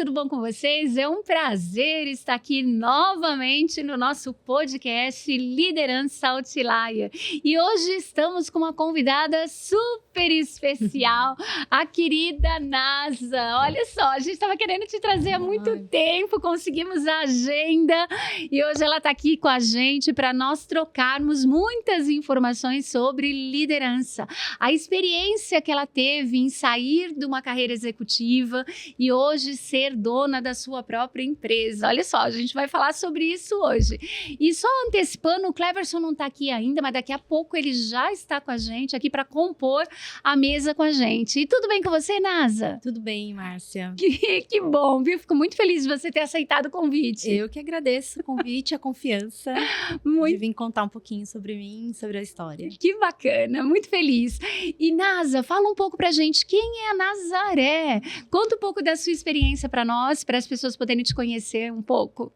tudo bom com vocês? É um prazer estar aqui novamente no nosso podcast Liderança Outlier. E hoje estamos com uma convidada super especial, a querida Nasa. Olha só, a gente estava querendo te trazer há muito tempo, conseguimos a agenda e hoje ela está aqui com a gente para nós trocarmos muitas informações sobre liderança. A experiência que ela teve em sair de uma carreira executiva e hoje ser dona da sua própria empresa. Olha só, a gente vai falar sobre isso hoje. E só antecipando, o Cleverson não está aqui ainda, mas daqui a pouco ele já está com a gente aqui para compor a mesa com a gente. E tudo bem com você, Nasa? Tudo bem, Márcia. Que bom, viu? Fico muito feliz de você ter aceitado o convite. Eu que agradeço o convite, a confiança de vir contar um pouquinho sobre mim, sobre a história. Que bacana, muito feliz. E Nasa, fala um pouco pra gente, quem é a Nazaré? Conta um pouco da sua experiência para nós, para as pessoas poderem te conhecer um pouco.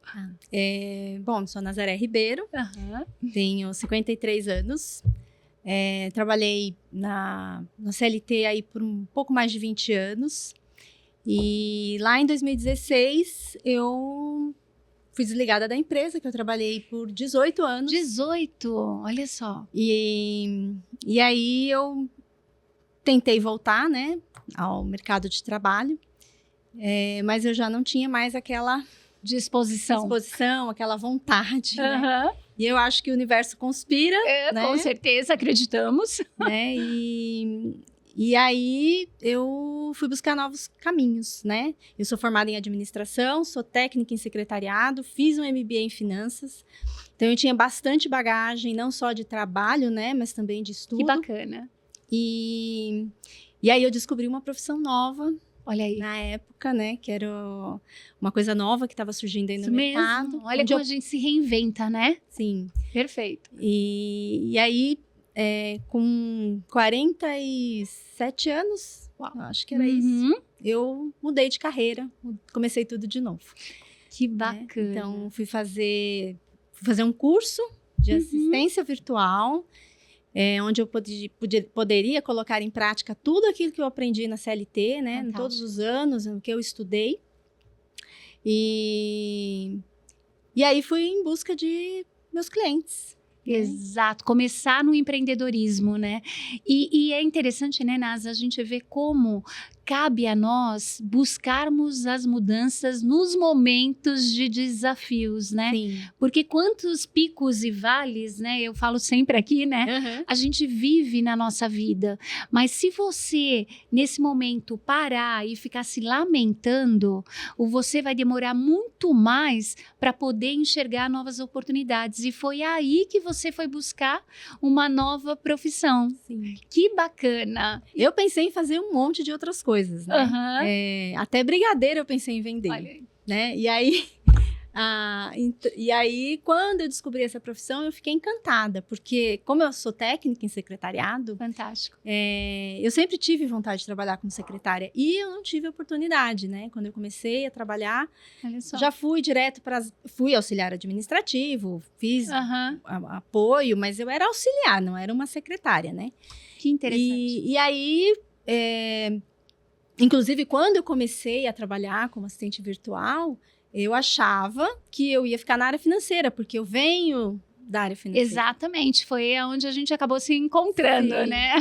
Bom, sou Nazaré Ribeiro, tenho 53 anos, trabalhei na CLT aí por um pouco mais de 20 anos e lá em 2016 eu fui desligada da empresa que eu trabalhei por 18 anos. 18, olha só. E aí eu tentei voltar, né, ao mercado de trabalho, mas eu já não tinha mais aquela disposição, aquela vontade, né? E eu acho que o universo conspira, né? Com certeza, acreditamos. Né? E aí eu fui buscar novos caminhos, né? Eu sou formada em administração, sou técnica em secretariado, fiz um MBA em finanças. Então eu tinha bastante bagagem, não só de trabalho, né, mas também de estudo. Que bacana. E aí eu descobri uma profissão nova. Olha aí. Na época, né, que era uma coisa nova que estava surgindo aí no mercado. Mesmo. Olha como a gente se reinventa, né? Sim. Perfeito. E aí, com 47 anos, acho que era isso, eu mudei de carreira, comecei tudo de novo. Que bacana. Então, fui fazer um curso de assistência virtual, onde eu poderia colocar em prática tudo aquilo que eu aprendi na CLT, né? Em todos os anos, no que eu estudei. E aí fui em busca de meus clientes. Exato, começar no empreendedorismo, né? E é interessante, né, Nasa, a gente ver como cabe a nós buscarmos as mudanças nos momentos de desafios, né? Sim. Porque quantos picos e vales, né? Eu falo sempre aqui, né? A gente vive na nossa vida. Mas se você, nesse momento, parar e ficar se lamentando, você vai demorar muito mais para poder enxergar novas oportunidades. E foi aí que você foi buscar uma nova profissão. Sim. Que bacana! Eu pensei em fazer um monte de outras coisas. Né? Até brigadeiro eu pensei em vender. Olha. Né? E aí, quando eu descobri essa profissão, eu fiquei encantada, porque como eu sou técnica em secretariado, fantástico. Eu sempre tive vontade de trabalhar como secretária e eu não tive oportunidade, né? Quando eu comecei a trabalhar, já fui direto fui auxiliar administrativo, fiz apoio, mas eu era auxiliar, não era uma secretária, né? Que interessante. E aí, inclusive, quando eu comecei a trabalhar como assistente virtual, eu achava que eu ia ficar na área financeira, porque eu venho da área financeira. Exatamente, foi onde a gente acabou se encontrando, né?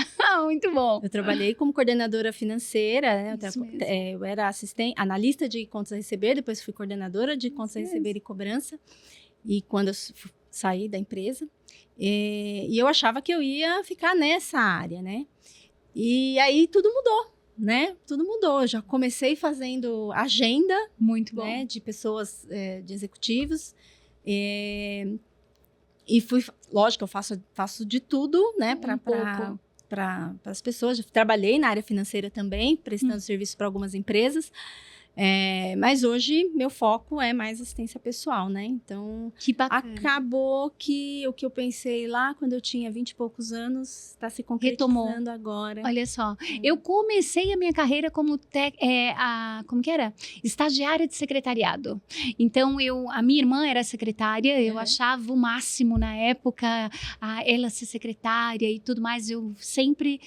Muito bom. Eu trabalhei como coordenadora financeira, né? Eu era analista de contas a receber, depois fui coordenadora de contas a receber e cobrança, e quando eu saí da empresa, e eu achava que eu ia ficar nessa área, né? E aí tudo mudou. Né? Tudo mudou. Eu já comecei fazendo agenda, muito bom, né, de pessoas, de executivos, e fui, lógico, eu faço de tudo, né, para as pessoas. Já trabalhei na área financeira também, prestando serviço para algumas empresas. Mas hoje meu foco é mais assistência pessoal, né? Então, que bacana. Acabou que o que eu pensei lá quando eu tinha 20 e poucos anos está se concretizando agora. Olha só, eu comecei a minha carreira como como que era? Estagiária de secretariado. Então, a minha irmã era secretária, eu achava o máximo na época ela ser secretária e tudo mais. Eu sempre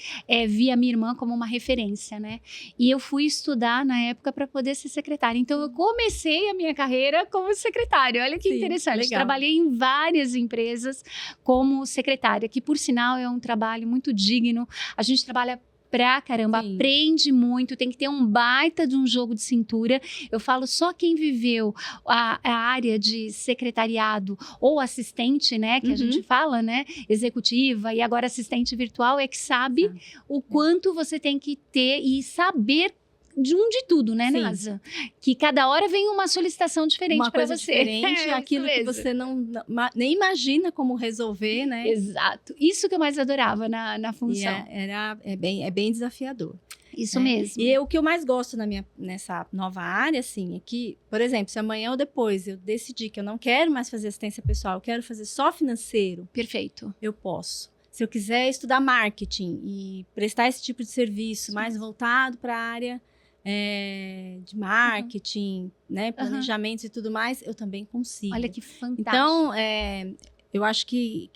vi a minha irmã como uma referência, né? E eu fui estudar na época para poder ser secretária. Então, eu comecei a minha carreira como secretária. Olha que interessante. Legal. Trabalhei em várias empresas como secretária, que, por sinal, é um trabalho muito digno. A gente trabalha pra caramba, Sim. aprende muito, tem que ter um baita de um jogo de cintura. Eu falo, só quem viveu a área de secretariado ou assistente, né, que a gente fala, né, executiva e agora assistente virtual, é que sabe o quanto você tem que ter e saber de tudo, né, Sim. Nasa? Que cada hora vem uma solicitação diferente para você. Uma coisa diferente, aquilo que você nem imagina como resolver, né? Exato. Isso que eu mais adorava na função. É bem desafiador. Isso mesmo. E o que eu mais gosto nessa nova área, assim, é que, por exemplo, se amanhã ou depois eu decidir que eu não quero mais fazer assistência pessoal, eu quero fazer só financeiro. Perfeito. Eu posso. Se eu quiser estudar marketing e prestar esse tipo de serviço mais voltado para a área de marketing, né, planejamentos e tudo mais, eu também consigo. Olha que fantástico. Então, eu acho que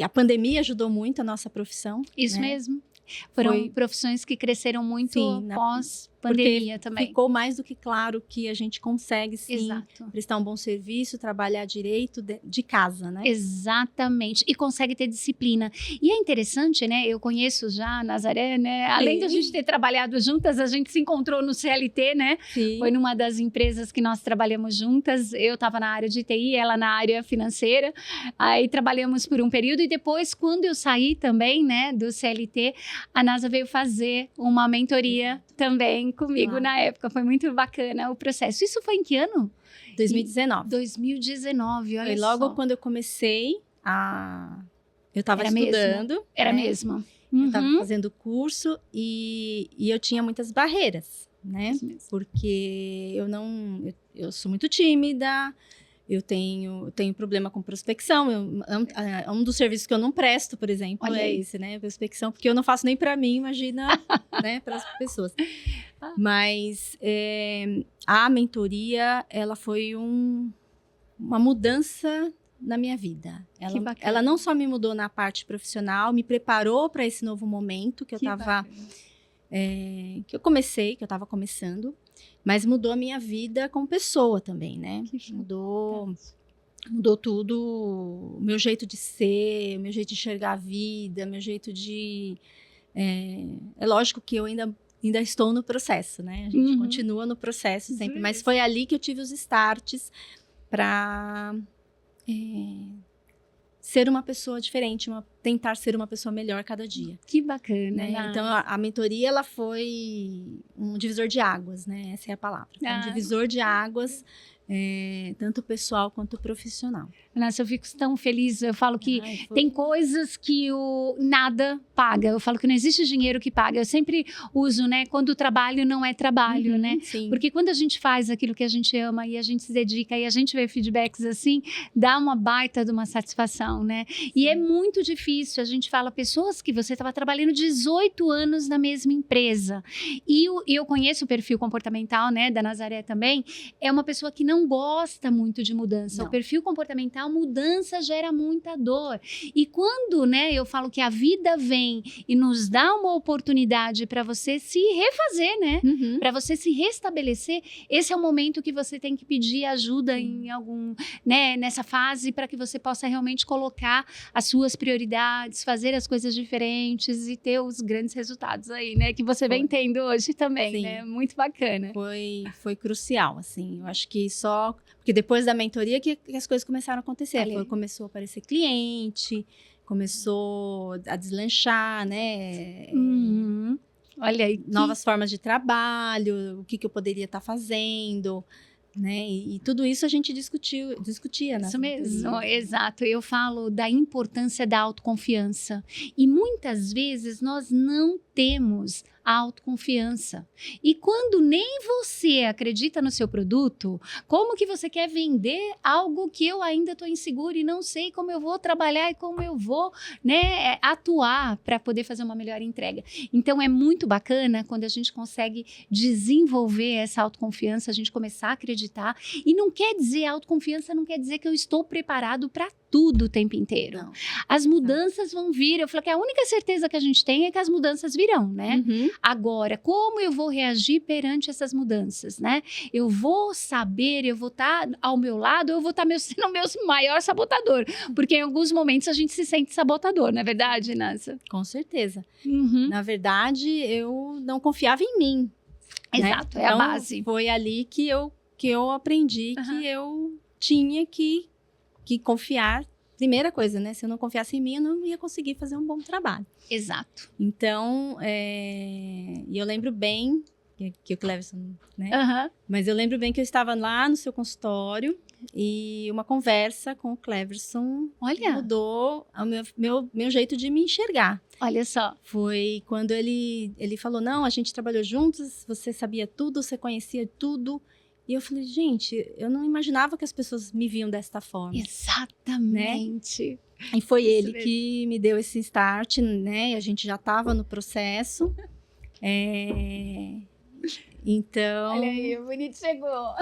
a pandemia ajudou muito a nossa profissão. Isso mesmo. Foram profissões que cresceram muito pós-pandemia também. Ficou mais do que claro que a gente consegue, sim, Exato. prestar um bom serviço, trabalhar direito de casa, né? Exatamente. E consegue ter disciplina. E é interessante, né? Eu conheço já a Nazaré, né? Além da gente ter trabalhado juntas, a gente se encontrou no CLT, né? Sim. Foi numa das empresas que nós trabalhamos juntas. Eu estava na área de TI, ela na área financeira. Aí trabalhamos por um período e depois, quando eu saí também, né, do CLT, a NASA veio fazer uma mentoria também comigo na época. Foi muito bacana o processo. Isso foi em que ano? 2019. 2019, olha só. Foi logo quando eu comecei eu estava estudando. Era mesmo. Eu estava fazendo curso e eu tinha muitas barreiras, né? Porque eu sou muito tímida. Eu tenho problema com prospecção. Um dos serviços que eu não presto, por exemplo, esse, né? Prospecção, porque eu não faço nem para mim, imagina, né? Para as pessoas. Mas a mentoria, ela foi uma mudança na minha vida. Ela não só me mudou na parte profissional, me preparou para esse novo momento que eu estava começando. Mas mudou a minha vida como pessoa também, né? Mudou tudo, o meu jeito de ser, o meu jeito de enxergar a vida, meu jeito de... É lógico que eu ainda estou no processo, né? A gente continua no processo sempre. Mas foi ali que eu tive os starts para ser uma pessoa diferente, tentar ser uma pessoa melhor cada dia. Que bacana, né? Então, a mentoria, ela foi um divisor de águas, né? Essa é a palavra. Um divisor de águas, tanto pessoal quanto profissional. Nossa, eu fico tão feliz. Eu falo que tem coisas que o nada paga. Eu falo que não existe dinheiro que paga. Eu sempre uso, né? Quando o trabalho não é trabalho, né? Sim. Porque quando a gente faz aquilo que a gente ama e a gente se dedica e a gente vê feedbacks assim, dá uma baita de uma satisfação, né? E é muito difícil. A gente fala pessoas que você estava trabalhando 18 anos na mesma empresa. E eu conheço o perfil comportamental, né? Da Nazaré também. É uma pessoa que não gosta muito de mudança. O perfil comportamental, mudança gera muita dor. E quando, né, eu falo que a vida vem e nos dá uma oportunidade para você se refazer, né? Para você se restabelecer, esse é o momento que você tem que pedir ajuda em algum, né, nessa fase, para que você possa realmente colocar as suas prioridades, fazer as coisas diferentes e ter os grandes resultados aí, né? Que você vem tendo hoje também, né? Muito bacana. Foi crucial, assim. Eu acho que porque depois da mentoria que as coisas começaram a acontecer. Começou a aparecer cliente, começou a deslanchar, né? Olha aí. Novas formas de trabalho, o que eu poderia estar fazendo, né? E tudo isso a gente discutia. Isso mesmo, exato. Eu falo da importância da autoconfiança. E muitas vezes nós não temos a autoconfiança. E quando nem você acredita no seu produto, como que você quer vender algo que eu ainda estou inseguro e não sei como eu vou trabalhar e como eu vou, né, atuar para poder fazer uma melhor entrega. Então, é muito bacana quando a gente consegue desenvolver essa autoconfiança, a gente começar a acreditar. E não quer dizer, a autoconfiança não quer dizer que eu estou preparado para tudo o tempo inteiro. Não. As mudanças vão vir. Eu falei que a única certeza que a gente tem é que as mudanças virão, né? Uhum. Agora, como eu vou reagir perante essas mudanças, né? Eu vou saber, eu vou estar ao meu lado, eu vou estar sendo o meu maior sabotador. Porque em alguns momentos a gente se sente sabotador, não é verdade, Nasa? Com certeza. Uhum. Na verdade, eu não confiava em mim. Exato, né? é Então, a base. Foi ali que eu aprendi que eu tinha que confiar. Primeira coisa, né? Se eu não confiasse em mim, eu não ia conseguir fazer um bom trabalho. Exato. Então, e eu lembro bem que o Cleverson, né? Uhum. Mas eu lembro bem que eu estava lá no seu consultório e uma conversa com o Cleverson mudou o meu jeito de me enxergar. Olha só. Foi quando ele falou, não, a gente trabalhou juntos, você sabia tudo, você conhecia tudo. E eu falei, gente, eu não imaginava que as pessoas me viam desta forma. Exatamente. Né? E foi Isso ele mesmo. que me deu esse start, né? E a gente já estava no processo. Então... Olha aí, o bonito chegou.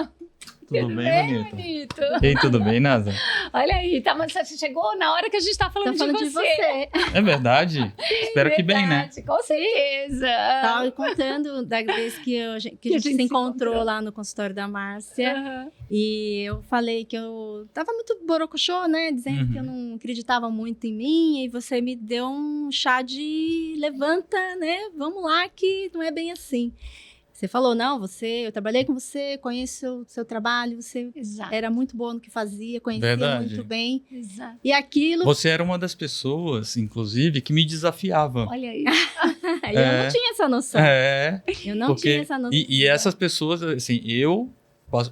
Tudo bem, bonito? Bonito. E aí, tudo bem, Nasa? Olha aí, mas você chegou na hora que a gente tá falando, de você. É verdade? Espero que bem, né? Com certeza. Tava contando da vez que a gente se encontrou lá no consultório da Márcia. Uhum. E eu falei que eu tava muito borocochô, né? Dizendo que eu não acreditava muito em mim. E você me deu um chá de levanta, né? Vamos lá que não é bem assim. Você falou, não, eu trabalhei com você, conheço o seu trabalho, você era muito boa no que fazia, conhecia muito bem. Exato. E aquilo... Você era uma das pessoas, inclusive, que me desafiava. Olha aí. Eu não tinha essa noção. Eu não tinha essa noção. E essas pessoas, assim, eu,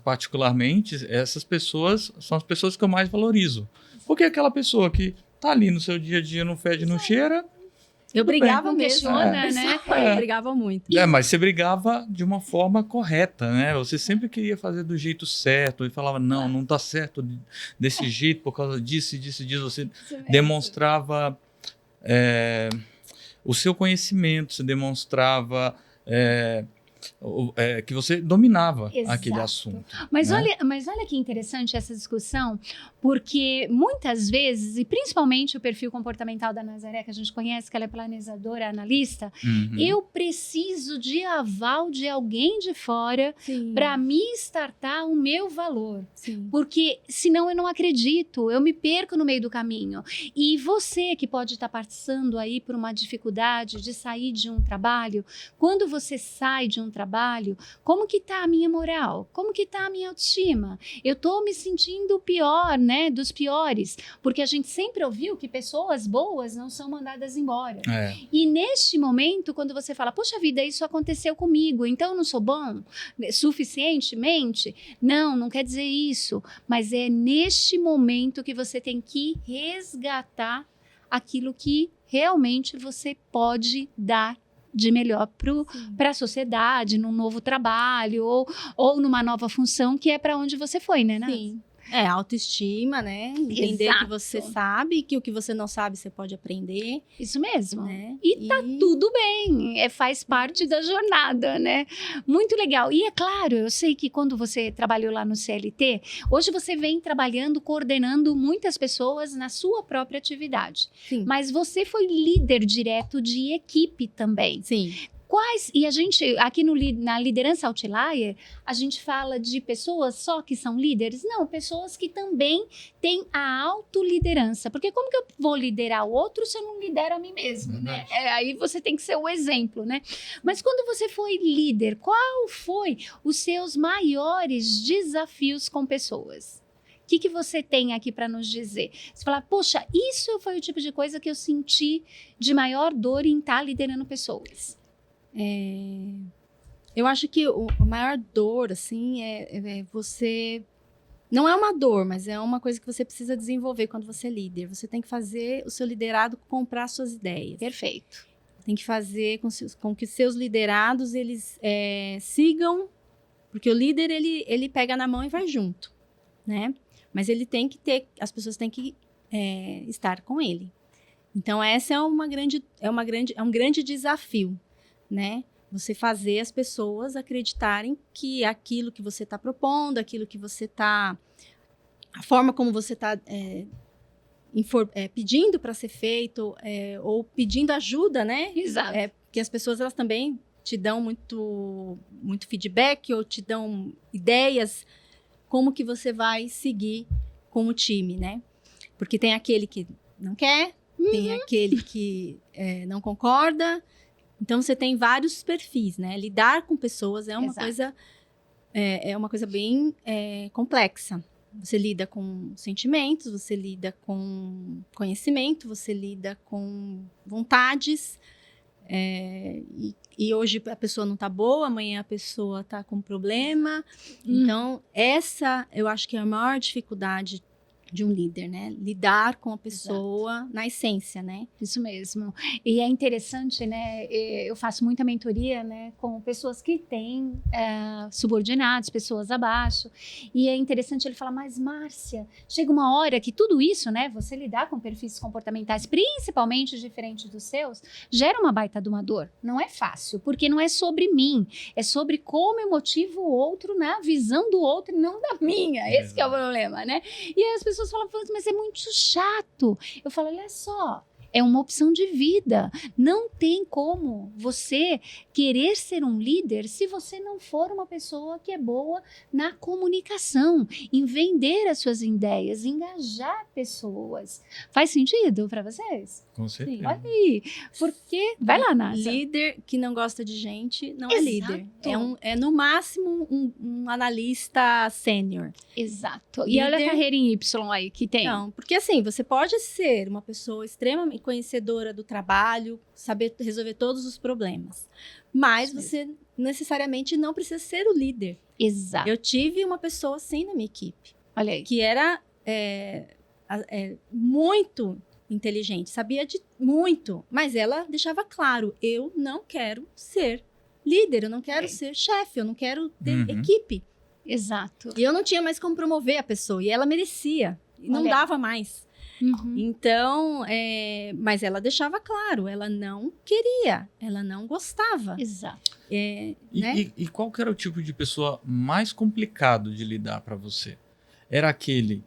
particularmente, essas pessoas são as pessoas que eu mais valorizo. Porque aquela pessoa que tá ali no seu dia a dia, não fede, não cheira... Eu brigava mesmo, né? Eu brigava muito. Mas você brigava de uma forma correta, né? Você sempre queria fazer do jeito certo e falava, não tá certo desse jeito por causa disso. Você demonstrava o seu conhecimento, você demonstrava que você dominava aquele assunto. Mas, né? olha que interessante essa discussão, porque muitas vezes, e principalmente o perfil comportamental da Nazaré, que a gente conhece, que ela é planejadora, analista, eu preciso de aval de alguém de fora para me startar o meu valor. Sim. Porque senão eu não acredito, eu me perco no meio do caminho. E você que pode estar passando aí por uma dificuldade de sair de um trabalho, quando você sai de um trabalho, como que tá a minha moral? Como que tá a minha autoestima? Eu tô me sentindo pior, né? Dos piores. Porque a gente sempre ouviu que pessoas boas não são mandadas embora. E neste momento, quando você fala, poxa vida, isso aconteceu comigo, então eu não sou bom suficientemente? Não quer dizer isso. Mas é neste momento que você tem que resgatar aquilo que realmente você pode dar de melhor para a sociedade, num novo trabalho ou numa nova função que é para onde você foi, né, Nath? Sim. Autoestima, né? Entender que você sabe, que o que você não sabe você pode aprender. Isso mesmo. Né? E tá tudo bem, faz parte da jornada, né? Muito legal. E é claro, eu sei que quando você trabalhou lá no CLT, hoje você vem trabalhando, coordenando muitas pessoas na sua própria atividade. Sim. Mas você foi líder direto de equipe também. Sim. E a gente, aqui na Liderança Outlier, a gente fala de pessoas só que são líderes? Não, pessoas que também têm a autoliderança. Porque como que eu vou liderar o outro se eu não lidero a mim mesmo, né? Aí você tem que ser o exemplo, né? Mas quando você foi líder, qual foi os seus maiores desafios com pessoas? O que você tem aqui para nos dizer? Você fala, poxa, isso foi o tipo de coisa que eu senti de maior dor em estar liderando pessoas. Eu acho que a maior dor, assim, é você... Não é uma dor, mas é uma coisa que você precisa desenvolver quando você é líder. Você tem que fazer o seu liderado comprar suas ideias. Perfeito. Tem que fazer com que seus liderados, eles sigam... Porque o líder, ele pega na mão e vai junto, né? Mas ele tem que ter... As pessoas têm que estar com ele. Então, essa é um grande desafio, né? Você fazer as pessoas acreditarem que aquilo que você está propondo, aquilo que você está... A forma como você está pedindo para ser feito, ou pedindo ajuda, né? Exato. Porque as pessoas, elas também te dão muito feedback ou te dão ideias como que você vai seguir com o time, né? Porque tem aquele que não quer, tem aquele que não concorda. Então, você tem vários perfis, né? Lidar com pessoas é uma coisa bem complexa. Você lida com sentimentos, você lida com conhecimento, você lida com vontades. E hoje a pessoa não está boa, amanhã a pessoa está com problema. Então, essa eu acho que é a maior dificuldade de um líder, né? Lidar com a pessoa na essência, né? Isso mesmo. E é interessante, né? Eu faço muita mentoria, né? Com pessoas que têm subordinados, pessoas abaixo. E é interessante ele falar, mas Márcia, chega uma hora que tudo isso, né? Você lidar com perfis comportamentais, principalmente diferentes dos seus, gera uma baita de uma dor. Não é fácil, porque não é sobre mim. É sobre como eu motivo o outro na visão do outro e não da minha. Esse que é o problema, né? E aí as pessoas falam, mas é muito chato. Eu falo, olha só, é uma opção de vida. Não tem como você querer ser um líder se você não for uma pessoa que é boa na comunicação, em vender as suas ideias, engajar pessoas. Faz sentido para vocês? Com certeza. Sim. Olha aí. Porque, vai lá, Nasa. Líder que não gosta de gente não Exato. É líder. É no máximo um analista sênior. Exato. E olha a carreira em Y aí que tem. Não, porque assim, você pode ser uma pessoa extremamente conhecedora do trabalho, saber resolver todos os problemas, mas você necessariamente não precisa ser o líder. Exato. Eu tive uma pessoa assim na minha equipe. Olha aí. Que era muito inteligente, sabia de muito, mas ela deixava claro, eu não quero ser líder, eu não quero ser chefe, eu não quero ter equipe. Exato. E eu não tinha mais como promover a pessoa, e ela merecia, e não dava mais. Então, mas ela deixava claro, ela não queria, ela não gostava. Exato. Né? E qual que era o tipo de pessoa mais complicado de lidar para você? Era aquele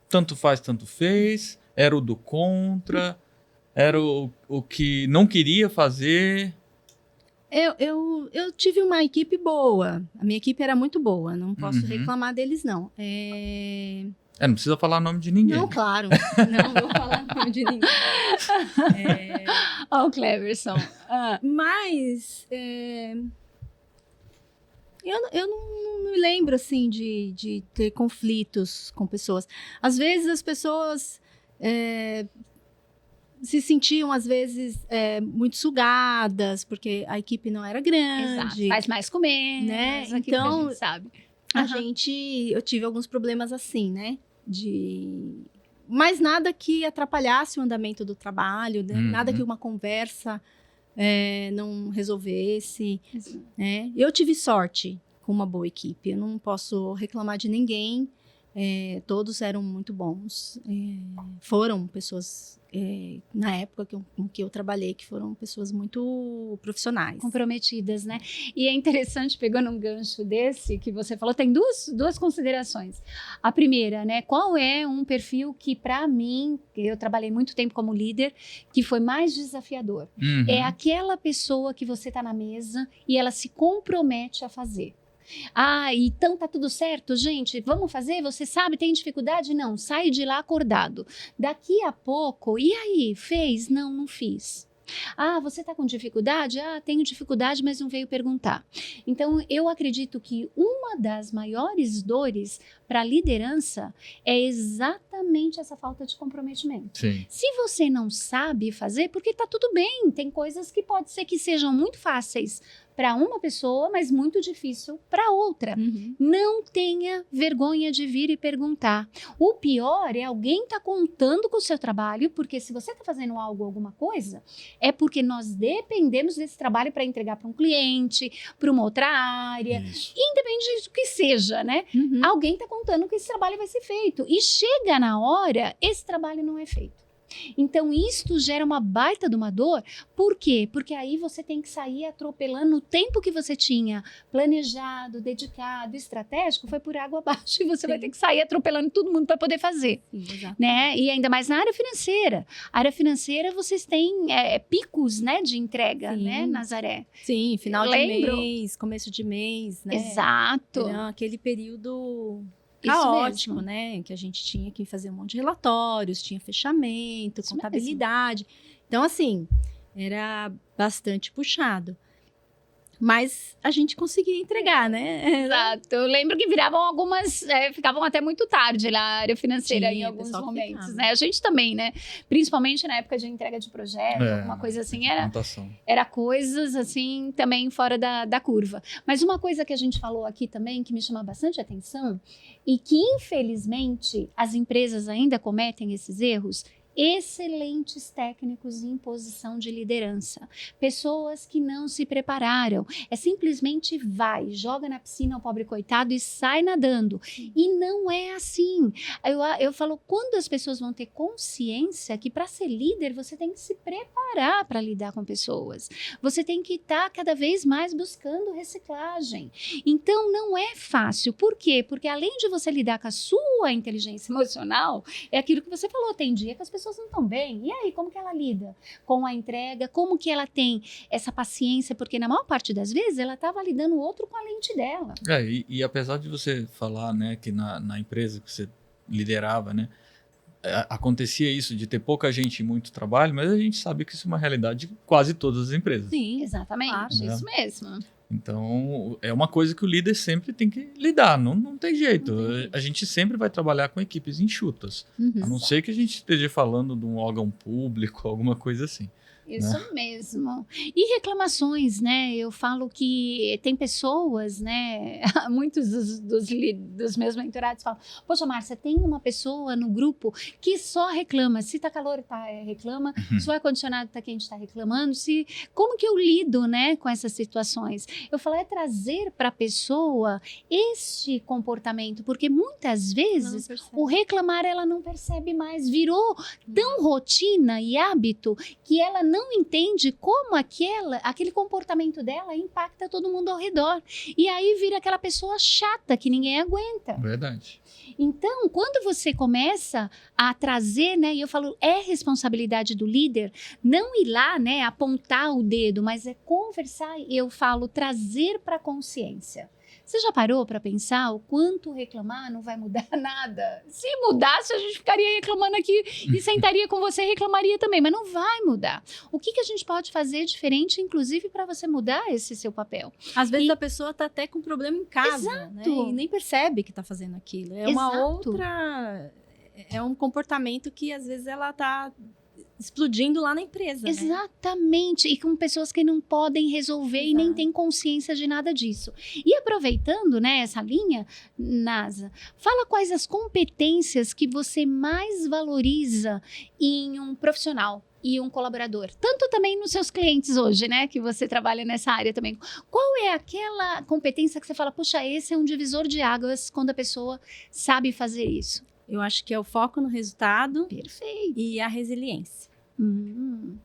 tanto faz, tanto fez? Era o do contra? Era o que não queria fazer? Eu tive uma equipe boa. A minha equipe era muito boa. Não posso reclamar deles, não. Não precisa falar o nome de ninguém. Não, claro. Não vou falar o nome de ninguém. Olha o Cleverson. Mas eu não me lembro, assim, de ter conflitos com pessoas. Às vezes, as pessoas se sentiam, às vezes, muito sugadas, porque a equipe não era grande. Exato. Faz mais com menos, né? Então, a gente sabe. Eu tive alguns problemas assim, né? Mas nada que atrapalhasse o andamento do trabalho, né? Nada que uma conversa não resolvesse. Né? Eu tive sorte com uma boa equipe, eu não posso reclamar de ninguém. Todos eram muito bons. Foram pessoas, na época com que eu trabalhei, que foram pessoas muito profissionais. Comprometidas, né? E é interessante, pegando um gancho desse que você falou, tem duas considerações. A primeira, né? Qual é um perfil que, para mim, eu trabalhei muito tempo como líder, que foi mais desafiador? É aquela pessoa que você está na mesa e ela se compromete a fazer. Então tá tudo certo, gente, vamos fazer? Você sabe, tem dificuldade? Não, sai de lá acordado. Daqui a pouco, e aí, fez? Não fiz. Você tá com dificuldade? Tenho dificuldade, mas não veio perguntar. Então, eu acredito que uma das maiores dores para a liderança é exatamente essa falta de comprometimento. Sim. Se você não sabe fazer, porque tá tudo bem, tem coisas que pode ser que sejam muito fáceis para uma pessoa, mas muito difícil para outra. Não tenha vergonha de vir e perguntar. O pior é alguém estar contando com o seu trabalho, porque se você está fazendo alguma coisa, é porque nós dependemos desse trabalho para entregar para um cliente, para uma outra área, independente do que seja, né? Alguém está contando que esse trabalho vai ser feito. E chega na hora, esse trabalho não é feito. Então, isto gera uma baita de uma dor. Por quê? Porque aí você tem que sair atropelando o tempo que você tinha planejado, dedicado, estratégico, foi por água abaixo. E você vai ter que sair atropelando todo mundo para poder fazer. Sim, exato. Né? E ainda mais na área financeira. A área financeira, vocês têm picos, né, de entrega, Sim. né, Nazaré? Sim, final Lembro. de mês, começo de mês, né? Exato. Era aquele período Isso caótico, mesmo. né? Que a gente tinha que fazer um monte de relatórios, tinha fechamento, Isso contabilidade. Então, assim, era bastante puxado. Mas a gente conseguia entregar, né? Exato. Eu lembro que viravam algumas, ficavam até muito tarde lá, a área financeira, em Tinha, alguns pessoal que momentos, ficava. né? A gente também, né? Principalmente na época de entrega de projeto, alguma coisa assim, Plantação. era coisas assim também fora da curva. Mas uma coisa que a gente falou aqui também, que me chama bastante atenção, e que infelizmente as empresas ainda cometem esses erros, excelentes técnicos em posição de liderança. Pessoas que não se prepararam. É simplesmente vai, joga na piscina o pobre coitado e sai nadando. E não é assim. Eu falo, quando as pessoas vão ter consciência que para ser líder você tem que se preparar para lidar com pessoas. Você tem que estar cada vez mais buscando reciclagem. Então não é fácil. Por quê? Porque além de você lidar com a sua inteligência emocional, é aquilo que você falou, tem dia que as pessoas não estão bem. E aí, como que ela lida com a entrega? Como que ela tem essa paciência? Porque na maior parte das vezes ela está validando o outro com a lente dela. E apesar de você falar, né, que na empresa que você liderava, né, acontecia isso de ter pouca gente e muito trabalho, mas a gente sabe que isso é uma realidade de quase todas as empresas. Sim, Exatamente, claro. isso mesmo. Então, é uma coisa que o líder sempre tem que lidar, não tem jeito. Não tem jeito. A gente sempre vai trabalhar com equipes enxutas, a não ser que a gente esteja falando de um órgão público, alguma coisa assim. Isso mesmo. E reclamações, né? Eu falo que tem pessoas, né? Muitos dos meus mentorados falam: poxa, Márcia, tem uma pessoa no grupo que só reclama. Se tá calor, reclama. Se o ar-condicionado tá quente, tá reclamando. Como que eu lido, né, com essas situações? Eu falo, é trazer para a pessoa este comportamento, porque muitas vezes o reclamar ela não percebe mais. Virou tão rotina e hábito que ela não entende como aquele comportamento dela impacta todo mundo ao redor. E aí vira aquela pessoa chata que ninguém aguenta. Verdade. Então, quando você começa a trazer, né, e eu falo, é responsabilidade do líder não ir lá, né, apontar o dedo, mas é conversar, eu falo, trazer para a consciência. Você já parou para pensar o quanto reclamar não vai mudar nada? Se mudasse, a gente ficaria reclamando aqui e sentaria com você e reclamaria também, mas não vai mudar. O que a gente pode fazer diferente, inclusive, para você mudar esse seu papel? Às vezes a pessoa tá até com problema em casa, né? E nem percebe que tá fazendo aquilo. É uma Exato. outra... É um comportamento que, às vezes, ela tá explodindo lá na empresa. Exatamente, e com pessoas que não podem resolver e nem têm consciência de nada disso. E aproveitando, né, essa linha, Nasa, fala quais as competências que você mais valoriza em um profissional e um colaborador, tanto também nos seus clientes hoje, né, que você trabalha nessa área também. Qual é aquela competência que você fala, puxa, esse é um divisor de águas quando a pessoa sabe fazer isso? Eu acho que é o foco no resultado. Perfeito. E a resiliência.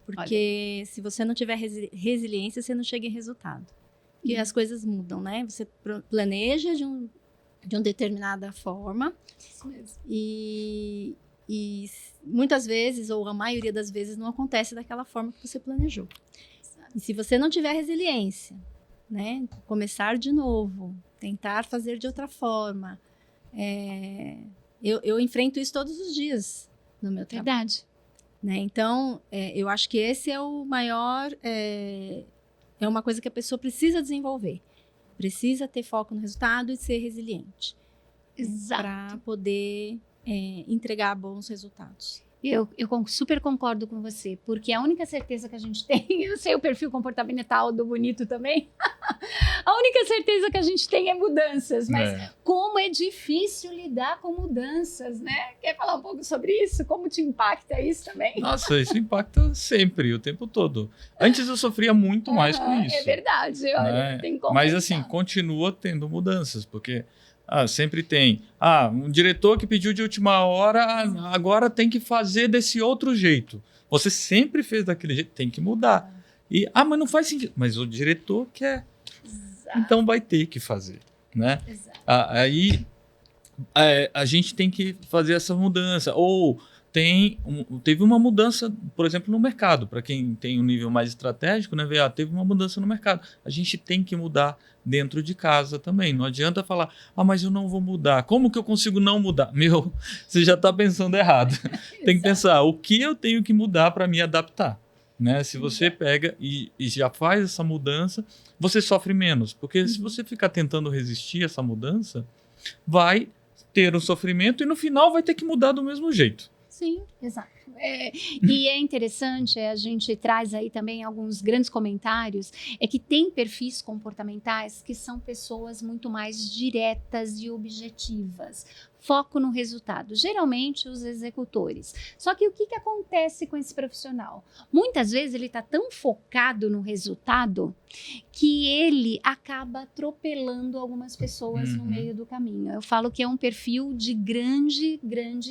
Porque se você não tiver resiliência, você não chega em resultado. Porque as coisas mudam, né? Você planeja de uma determinada forma. Isso mesmo. E muitas vezes, ou a maioria das vezes, não acontece daquela forma que você planejou. E se você não tiver resiliência, né? Começar de novo, tentar fazer de outra forma. Eu enfrento isso todos os dias no meu trabalho. Verdade. Né? Então, eu acho que esse é o maior... É uma coisa que a pessoa precisa desenvolver. Precisa ter foco no resultado e ser resiliente. Exato. Para poder entregar bons resultados. Eu super concordo com você, porque a única certeza que a gente tem, eu sei o perfil comportamental do Bonito também, a única certeza que a gente tem é mudanças, mas como é difícil lidar com mudanças, né? Quer falar um pouco sobre isso? Como te impacta isso também? Nossa, isso impacta sempre, o tempo todo. Antes eu sofria muito mais com isso. É verdade, olha, tem como Mas pensar. assim, continua tendo mudanças, porque Sempre tem. Um diretor que pediu de última hora, agora tem que fazer desse outro jeito. Você sempre fez daquele jeito, tem que mudar. Mas não faz sentido. Mas o diretor quer. Exato. Então vai ter que fazer, né? Exato. Aí a gente tem que fazer essa mudança. Ou teve uma mudança, por exemplo, no mercado. Para quem tem um nível mais estratégico, né? Teve uma mudança no mercado. A gente tem que mudar dentro de casa também. Não adianta falar, mas eu não vou mudar. Como que eu consigo não mudar? Você já está pensando errado. Tem que pensar, o que eu tenho que mudar para me adaptar? Né? Se você pega e já faz essa mudança, você sofre menos. Porque se você ficar tentando resistir a essa mudança, vai ter um sofrimento e no final vai ter que mudar do mesmo jeito. Sim, exato. E é interessante, a gente traz aí também alguns grandes comentários, que tem perfis comportamentais que são pessoas muito mais diretas e objetivas. Foco no resultado, geralmente os executores. Só que o que acontece com esse profissional? Muitas vezes ele está tão focado no resultado que ele acaba atropelando algumas pessoas no meio do caminho. Eu falo que é um perfil de grande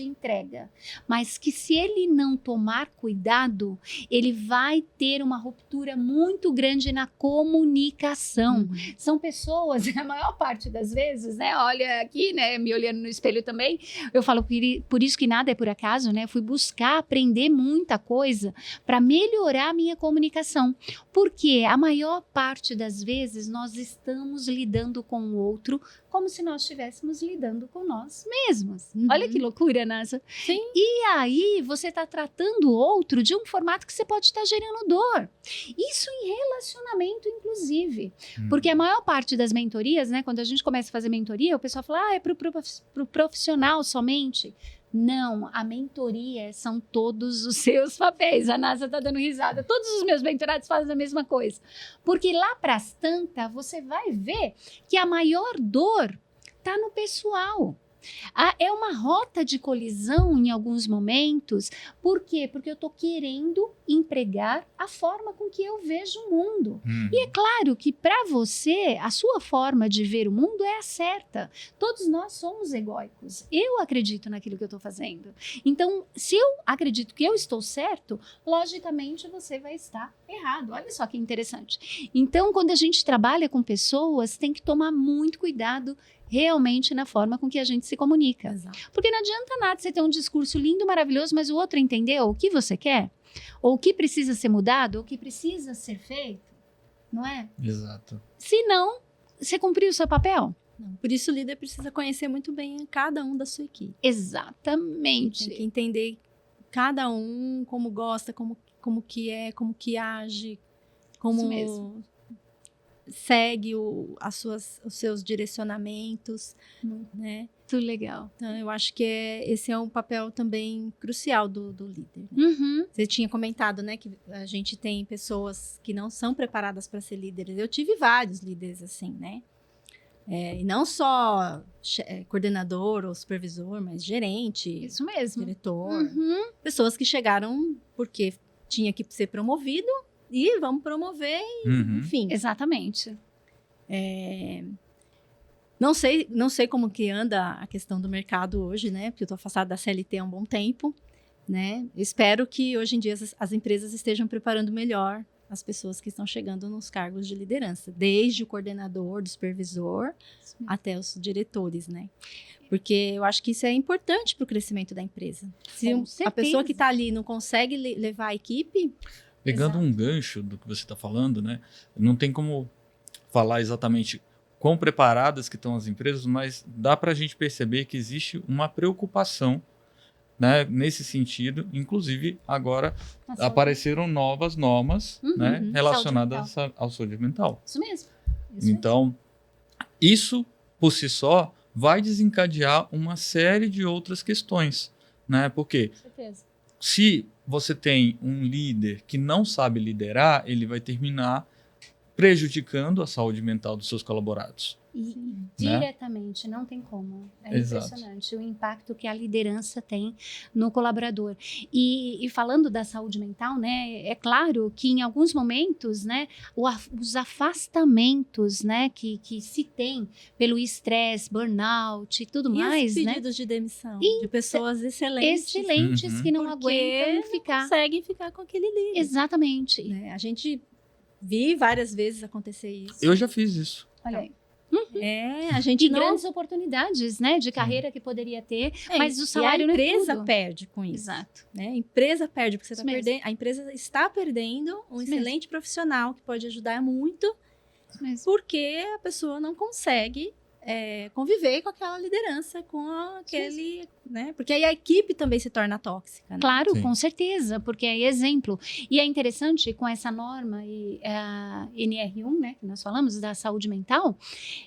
entrega, mas que se ele não tomar cuidado, ele vai ter uma ruptura muito grande na comunicação. São pessoas, a maior parte das vezes, né? Olha aqui, né? Me olhando no espelho também, eu falo por isso que nada é por acaso, né? Eu fui buscar aprender muita coisa para melhorar a minha comunicação, porque a maior parte das vezes nós estamos lidando com o outro como se nós estivéssemos lidando com nós mesmos. Olha que loucura, Nasa. Sim. E aí você está tratando o outro de um formato que você pode estar gerando dor. Isso em relacionamento, inclusive. Porque a maior parte das mentorias, né, quando a gente começa a fazer mentoria, o pessoal fala, é para o profissional somente. Não, a mentoria são todos os seus papéis. A Nasa está dando risada. Todos os meus mentorados fazem a mesma coisa. Porque lá para as tantas, você vai ver que a maior dor está no pessoal. É uma rota de colisão em alguns momentos. Por quê? Porque eu estou querendo empregar a forma com que eu vejo o mundo. E é claro que para você, a sua forma de ver o mundo é a certa. Todos nós somos egóicos. Eu acredito naquilo que eu estou fazendo. Então, se eu acredito que eu estou certo, logicamente você vai estar errado. Olha só que interessante. Então, quando a gente trabalha com pessoas, tem que tomar muito cuidado realmente na forma com que a gente se comunica. Exato. Porque não adianta nada você ter um discurso lindo, maravilhoso, mas o outro entendeu o que você quer, ou o que precisa ser mudado, ou o que precisa ser feito, não é? Exato. Se não, você cumpriu o seu papel. Não, por isso o líder precisa conhecer muito bem cada um da sua equipe. Exatamente. Tem que entender cada um, como gosta, como que é, como que age, como... Isso mesmo. Segue os seus direcionamentos, né? Muito legal. Então, eu acho que esse é um papel também crucial do líder. Uhum. Você tinha comentado, né, que a gente tem pessoas que não são preparadas para ser líderes. Eu tive vários líderes assim, né? E não só coordenador ou supervisor, mas gerente, Isso mesmo. diretor. Uhum. Pessoas que chegaram porque tinha que ser promovido e vamos promover, enfim. Exatamente. Não sei como que anda a questão do mercado hoje, né? Porque eu estou afastada da CLT há um bom tempo, né? Espero que hoje em dia as empresas estejam preparando melhor as pessoas que estão chegando nos cargos de liderança, desde o coordenador, do supervisor, até os diretores, né? Porque eu acho que isso é importante para o crescimento da empresa. Se a pessoa que está ali não consegue levar a equipe... Pegando um gancho do que você está falando, né? Não tem como falar exatamente quão preparadas que estão as empresas, mas dá para a gente perceber que existe uma preocupação, né, nesse sentido. Inclusive, agora apareceram novas normas, né, relacionadas à saúde mental. Isso mesmo. Então, isso por si só vai desencadear uma série de outras questões, né? Porque Com certeza. se você tem um líder que não sabe liderar, ele vai terminar prejudicando a saúde mental dos seus colaborados. E diretamente, não tem como. É impressionante o impacto que a liderança tem no colaborador. E falando da saúde mental, né, é claro que em alguns momentos, né, os afastamentos, né, que se tem pelo estresse, burnout e tudo mais, os né? pedidos de demissão de pessoas excelentes. Excelentes que não aguentam ficar. Não conseguem ficar com aquele líder. Exatamente. Né? A gente vi várias vezes acontecer isso. Eu já fiz isso. Olha aí. A gente grandes oportunidades, né, de carreira que poderia ter, mas o salário não é tudo. A empresa perde com isso. Exato. Né? A empresa perde, porque Isso a empresa está perdendo um excelente profissional que pode ajudar muito, porque a pessoa não consegue conviver com aquela liderança, com aquele... Né? Porque aí a equipe também se torna tóxica. Né? Claro, Sim. com certeza, porque é exemplo. E é interessante com essa norma a NR1, né, que nós falamos da saúde mental,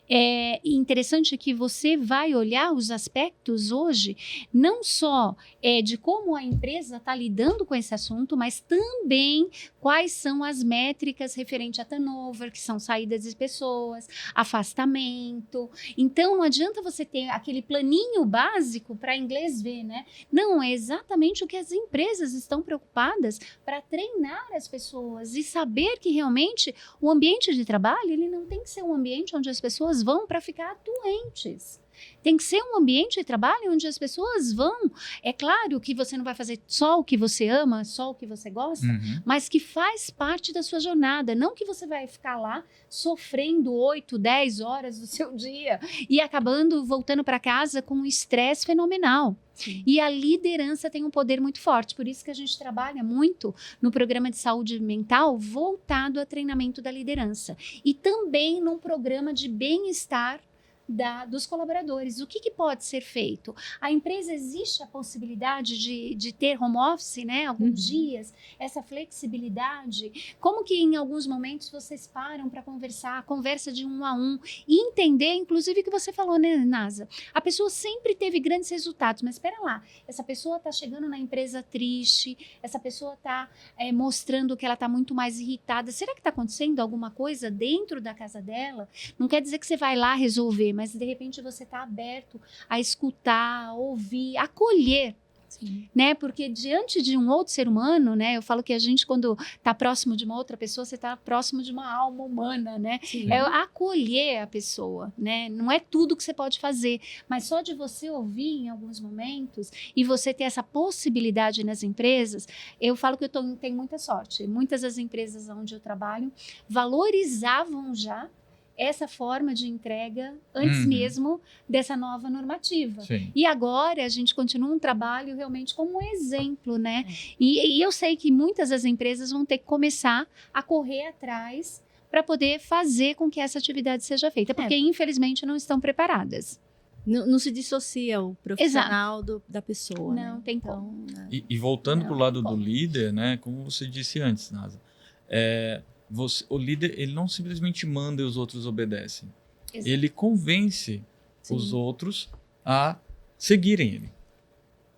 é interessante que você vai olhar os aspectos hoje, não só de como a empresa está lidando com esse assunto, mas também quais são as métricas referente a turnover, que são saídas de pessoas, afastamento. Então, não adianta você ter aquele planinho básico para inglês ver, né? Não, é exatamente o que as empresas estão preocupadas para treinar as pessoas e saber que realmente o ambiente de trabalho, ele não tem que ser um ambiente onde as pessoas vão para ficar doentes. Tem que ser um ambiente de trabalho onde as pessoas vão. É claro que você não vai fazer só o que você ama, só o que você gosta, mas que faz parte da sua jornada. Não que você vai ficar lá sofrendo 8, 10 horas do seu dia e acabando voltando para casa com um estresse fenomenal. Sim. E a liderança tem um poder muito forte. Por isso que a gente trabalha muito no programa de saúde mental voltado a treinamento da liderança. E também num programa de bem-estar dos colaboradores. O que pode ser feito? A empresa, existe a possibilidade de ter home office, né? Alguns dias, essa flexibilidade. Como que em alguns momentos vocês param para conversar, conversa de 1 a 1 e entender, inclusive o que você falou, né, Nasa? A pessoa sempre teve grandes resultados, mas espera lá, essa pessoa está chegando na empresa triste, essa pessoa está mostrando que ela está muito mais irritada. Será que está acontecendo alguma coisa dentro da casa dela? Não quer dizer que você vai lá resolver, mas de repente você está aberto a escutar, a ouvir, a acolher. Sim. Né? Porque diante de um outro ser humano, né? Eu falo que a gente, quando está próximo de uma outra pessoa, você está próximo de uma alma humana, né? Sim. É acolher a pessoa, né? Não é tudo que você pode fazer, mas só de você ouvir em alguns momentos e você ter essa possibilidade nas empresas, eu falo que eu tenho muita sorte. Muitas das empresas onde eu trabalho valorizavam já essa forma de entrega antes mesmo dessa nova normativa. Sim. E agora a gente continua um trabalho realmente como um exemplo, né? E eu sei que muitas das empresas vão ter que começar a correr atrás para poder fazer com que essa atividade seja feita, porque infelizmente não estão preparadas. Não se dissocia o profissional da pessoa. Não, né? tem como. E voltando para o lado do líder, né? Como você disse antes, Nasa, o líder, ele não simplesmente manda e os outros obedecem. Exato. Ele convence os outros a seguirem ele,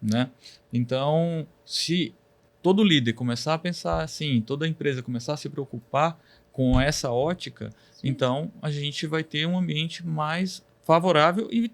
né? Então, se todo líder começar a pensar assim, toda empresa começar a se preocupar com essa ótica, então a gente vai ter um ambiente mais favorável e,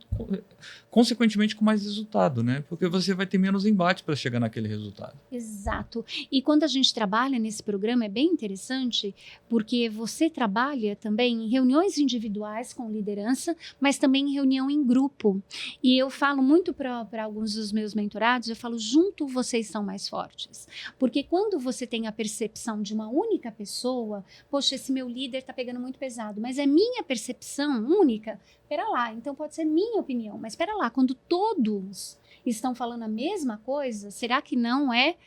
consequentemente, com mais resultado, né? Porque você vai ter menos embate para chegar naquele resultado. Exato. E quando a gente trabalha nesse programa, é bem interessante, porque você trabalha também em reuniões individuais com liderança, mas também em reunião em grupo. E eu falo muito para alguns dos meus mentorados, eu falo, junto vocês são mais fortes. Porque quando você tem a percepção de uma única pessoa, poxa, esse meu líder está pegando muito pesado, mas é minha percepção única. Espera lá, então pode ser minha opinião, mas espera lá, quando todos estão falando a mesma coisa, será que não é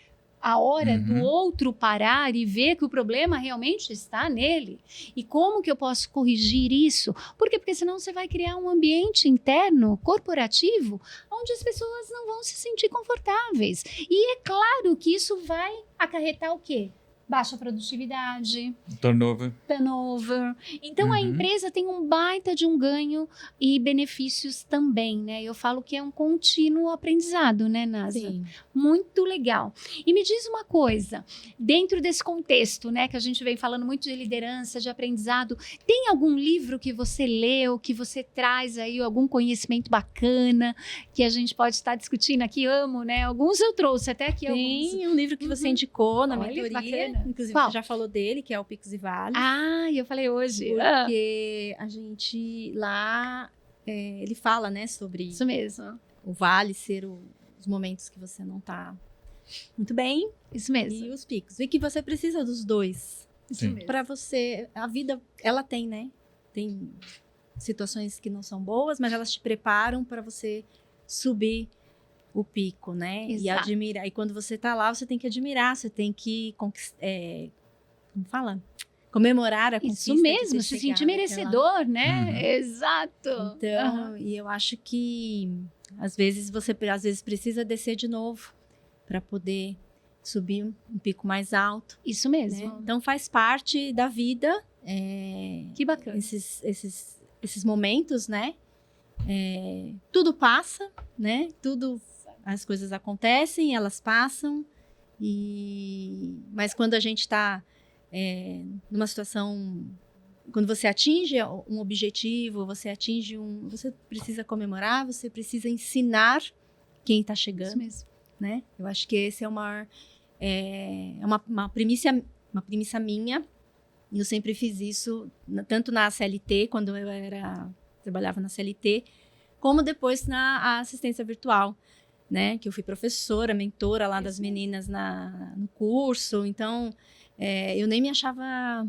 a hora do outro parar e ver que o problema realmente está nele? E como que eu posso corrigir isso? Por quê? Porque senão você vai criar um ambiente interno, corporativo, onde as pessoas não vão se sentir confortáveis. E é claro que isso vai acarretar o quê? baixa produtividade, Turnover. Então, a empresa tem um baita de um ganho e benefícios também, né? Eu falo que é um contínuo aprendizado, né, Nasa? Sim. Muito legal. E me diz uma coisa, dentro desse contexto, né, que a gente vem falando muito de liderança, de aprendizado, tem algum livro que você leu, que você traz aí algum conhecimento bacana, que a gente pode estar discutindo aqui? Amo, né? Alguns eu trouxe até aqui. Tem um livro que você indicou na Olha, mentoria, bacana. inclusive Qual? você já falou dele, que é o Picos e Vales. Ah, eu falei hoje. Porque a gente lá, ele fala, né, sobre Isso mesmo. o vale ser os momentos que você não tá muito bem Isso mesmo. e os picos. E que você precisa dos dois. Isso mesmo. Para você, a vida, ela tem, né? Tem situações que não são boas, mas elas te preparam para você subir o pico, né? Exato. E admirar. E quando você tá lá, você tem que admirar, você tem que como fala? Comemorar a conquista. Isso mesmo, de ter se sentir chegado merecedor, né? Uhum. Exato. Então, e eu acho que às vezes você precisa descer de novo para poder subir um pico mais alto. Isso Né? mesmo. Então faz parte da vida. Que bacana. Esses momentos, né? Tudo passa, né? As coisas acontecem, elas passam. Mas quando a gente está numa situação, quando você atinge um objetivo, você precisa comemorar, você precisa ensinar quem está chegando. Isso mesmo. Né? Eu acho que esse é uma premissa minha. E eu sempre fiz isso, tanto na CLT, quando eu trabalhava na CLT, como depois na assistência virtual, né? Que eu fui professora, mentora lá das meninas no curso. Então, eu nem me achava...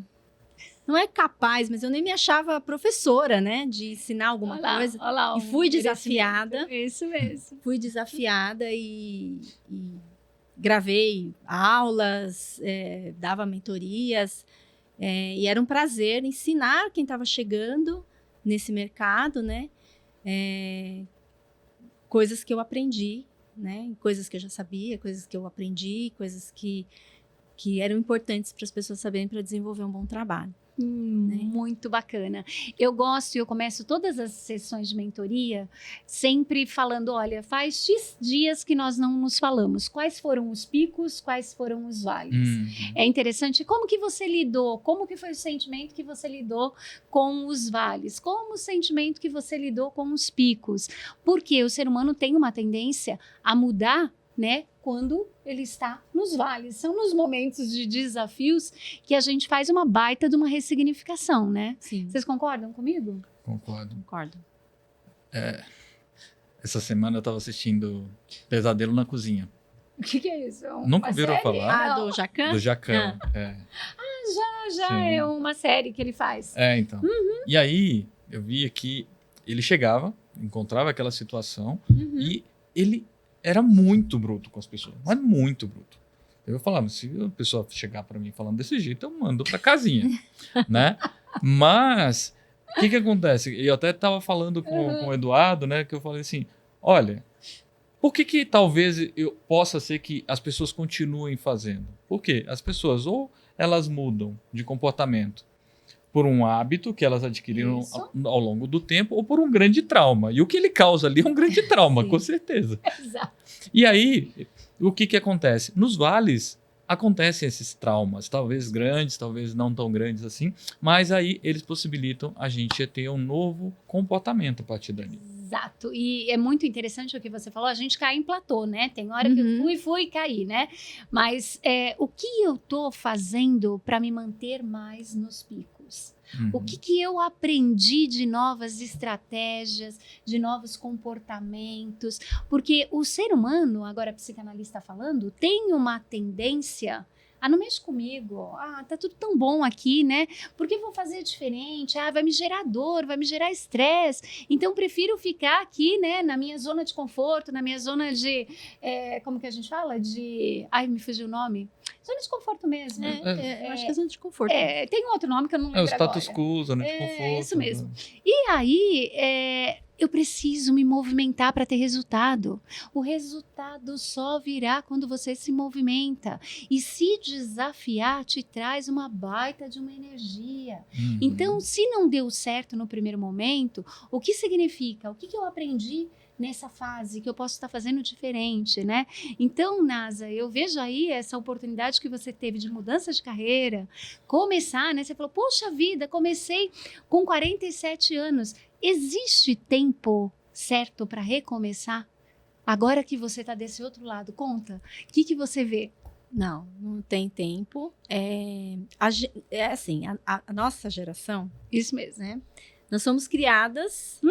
Não é capaz, mas eu nem me achava professora, né? De ensinar alguma coisa. Olha lá, E fui desafiada. Isso mesmo. Fui desafiada e gravei aulas, dava mentorias. E era um prazer ensinar quem estava chegando nesse mercado, né? Coisas que eu aprendi, né? Coisas que eu já sabia, coisas que eu aprendi, coisas que eram importantes para as pessoas saberem para desenvolver um bom trabalho. Muito bacana. Eu começo todas as sessões de mentoria sempre falando, olha, faz X dias que nós não nos falamos. Quais foram os picos, quais foram os vales? É interessante como que você lidou, como que foi o sentimento que você lidou com os vales, como o sentimento que você lidou com os picos. Porque o ser humano tem uma tendência a mudar, né? Quando ele está nos vales. São nos momentos de desafios que a gente faz uma baita de uma ressignificação, né? Sim. Vocês concordam comigo? Concordo. Essa semana eu estava assistindo Pesadelo na Cozinha. O que é isso? Nunca ouviram falar? Do Jacan? Do Jacan. Já Sim. é uma série que ele faz. Então. E aí, eu via que ele chegava, encontrava aquela situação e ele era muito bruto com as pessoas, mas muito bruto. Eu falava, se a pessoa chegar para mim falando desse jeito, eu mando para casinha, né? Mas, o que acontece? Eu até estava falando com o Eduardo, né? Que eu falei assim, olha, por que talvez eu possa ser que as pessoas continuem fazendo? Porque as pessoas ou elas mudam de comportamento por um hábito que elas adquiriram ao longo do tempo ou por um grande trauma. E o que ele causa ali é um grande trauma, com certeza. Exato. E aí, o que acontece? Nos vales acontecem esses traumas, talvez grandes, talvez não tão grandes assim, mas aí eles possibilitam a gente ter um novo comportamento a partir dali. Exato. E é muito interessante o que você falou, a gente cai em platô, né? Tem hora que eu fui e caí, né? Mas o que eu tô fazendo para me manter mais nos picos? O que eu aprendi de novas estratégias, de novos comportamentos? Porque o ser humano, agora a psicanalista falando, tem uma tendência a não mexe comigo, tá tudo tão bom aqui, né? Por que vou fazer diferente? Vai me gerar dor, vai me gerar estresse. Então, prefiro ficar aqui, né, na minha zona de conforto, na minha zona de, como que a gente fala? Me fugiu o nome. Zona de conforto mesmo. Eu acho que é zona de conforto. Tem outro nome que eu não lembro o status agora. quo, zona de conforto. Isso mesmo. E aí, eu preciso me movimentar para ter resultado. O resultado só virá quando você se movimenta. E se desafiar te traz uma baita de uma energia. Uhum. Então, se não deu certo no primeiro momento, o que significa? O que eu aprendi nessa fase que eu posso estar fazendo diferente, né? Então, Nasa, eu vejo aí essa oportunidade que você teve de mudança de carreira, começar, né? Você falou, poxa vida, comecei com 47 anos. Existe tempo certo para recomeçar? Agora que você está desse outro lado, conta, o que você vê? Não tem tempo. É assim, a nossa geração, Isso mesmo. né? Nós somos criados,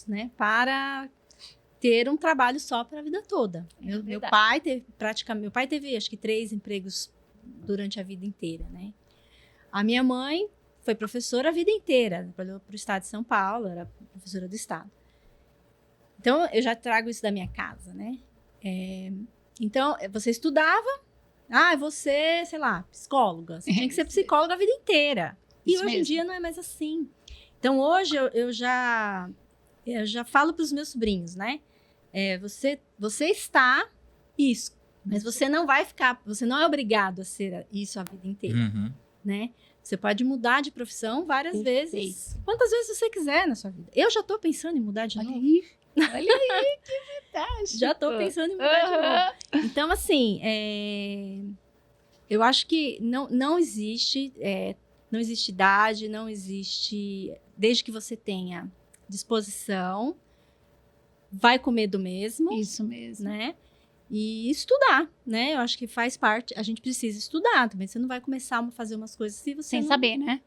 né, para ter um trabalho só para a vida toda. Meu pai teve acho que 3 empregos durante a vida inteira, né? A minha mãe foi professora a vida inteira, trabalhou para o estado de São Paulo, era professora do estado. Então, eu já trago isso da minha casa, né? Então, você estudava, você, sei lá, psicóloga. Você tinha que ser psicóloga a vida inteira. E hoje em dia não é mais assim. Então, hoje eu já falo para os meus sobrinhos, né? Você está isso, mas você não vai ficar, você não é obrigado a ser isso a vida inteira, né? Você pode mudar de profissão várias vezes, quantas vezes você quiser na sua vida. Eu já estou pensando em mudar de novo. Olha aí, que fantástico. Já estou pensando em mudar de novo. Então, assim, eu acho que não existe idade, não existe... Desde que você tenha disposição, vai comer do mesmo. Isso mesmo. Né? E estudar, né? Eu acho que faz parte. A gente precisa estudar também. Você não vai começar a fazer umas coisas se você sem saber, né?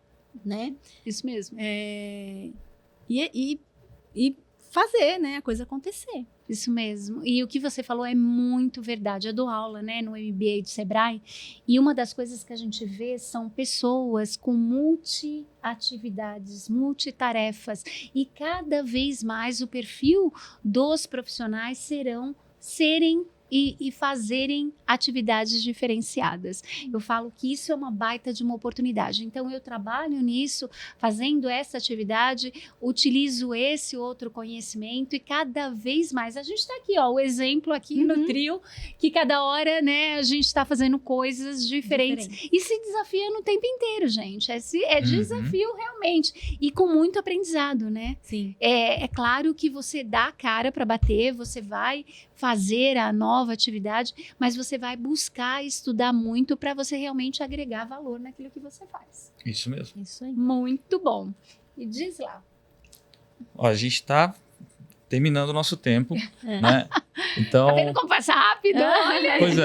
Isso mesmo. E fazer, né? A coisa acontecer. Isso mesmo. E o que você falou é muito verdade. Eu dou aula, né, no MBA do Sebrae, e uma das coisas que a gente vê são pessoas com multi-atividades, multitarefas, e cada vez mais o perfil dos profissionais serem e fazerem atividades diferenciadas. Eu falo que isso é uma baita de uma oportunidade. Então, eu trabalho nisso, fazendo essa atividade, utilizo esse outro conhecimento e cada vez mais. A gente está aqui, ó, o exemplo aqui no trio, que cada hora, né, a gente está fazendo coisas diferentes. E se desafiando o tempo inteiro, gente. É desafio realmente. E com muito aprendizado, né? Sim. É claro que você dá a cara para bater, você vai fazer a nova atividade, mas você vai buscar estudar muito para você realmente agregar valor naquilo que você faz. Isso mesmo. Isso aí. Muito bom. E diz lá. Ó, a gente está terminando o nosso tempo, né? Então... Tá vendo como passa rápido? Olha aí. Pois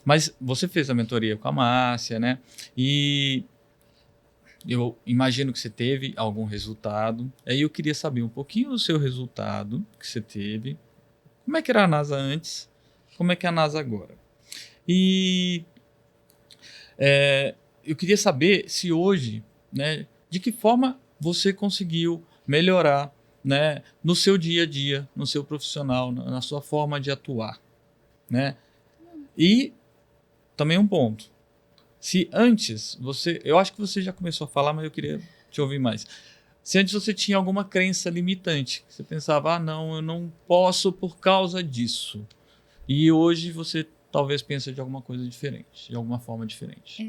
mas você fez a mentoria com a Márcia, né? E eu imagino que você teve algum resultado. Aí eu queria saber um pouquinho do seu resultado que você teve. Como é que era a NASA antes? Como é que é a NASA agora? E eu queria saber se hoje, né, de que forma você conseguiu melhorar, né, no seu dia a dia, no seu profissional, na sua forma de atuar, né? E também um ponto. Se antes eu acho que você já começou a falar, mas eu queria te ouvir mais. Se antes você tinha alguma crença limitante, você pensava, não, eu não posso por causa disso. E hoje você talvez pensa de alguma coisa diferente, de alguma forma diferente.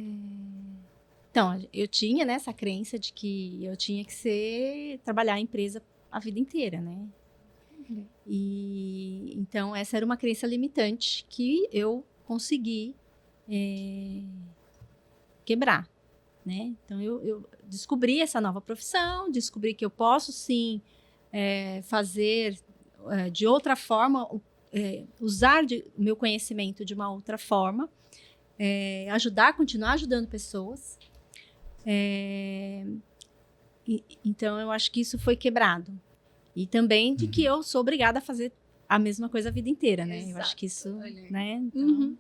Então, eu tinha, né, essa crença de que eu tinha que trabalhar em empresa a vida inteira, né? E então essa era uma crença limitante que eu consegui quebrar, né? Então eu descobri essa nova profissão, descobri que eu posso sim fazer de outra forma, usar o meu conhecimento de uma outra forma, continuar ajudando pessoas. Então eu acho que isso foi quebrado. E também de que eu sou obrigada a fazer a mesma coisa a vida inteira, né? Exato. Eu acho que isso, né? Então,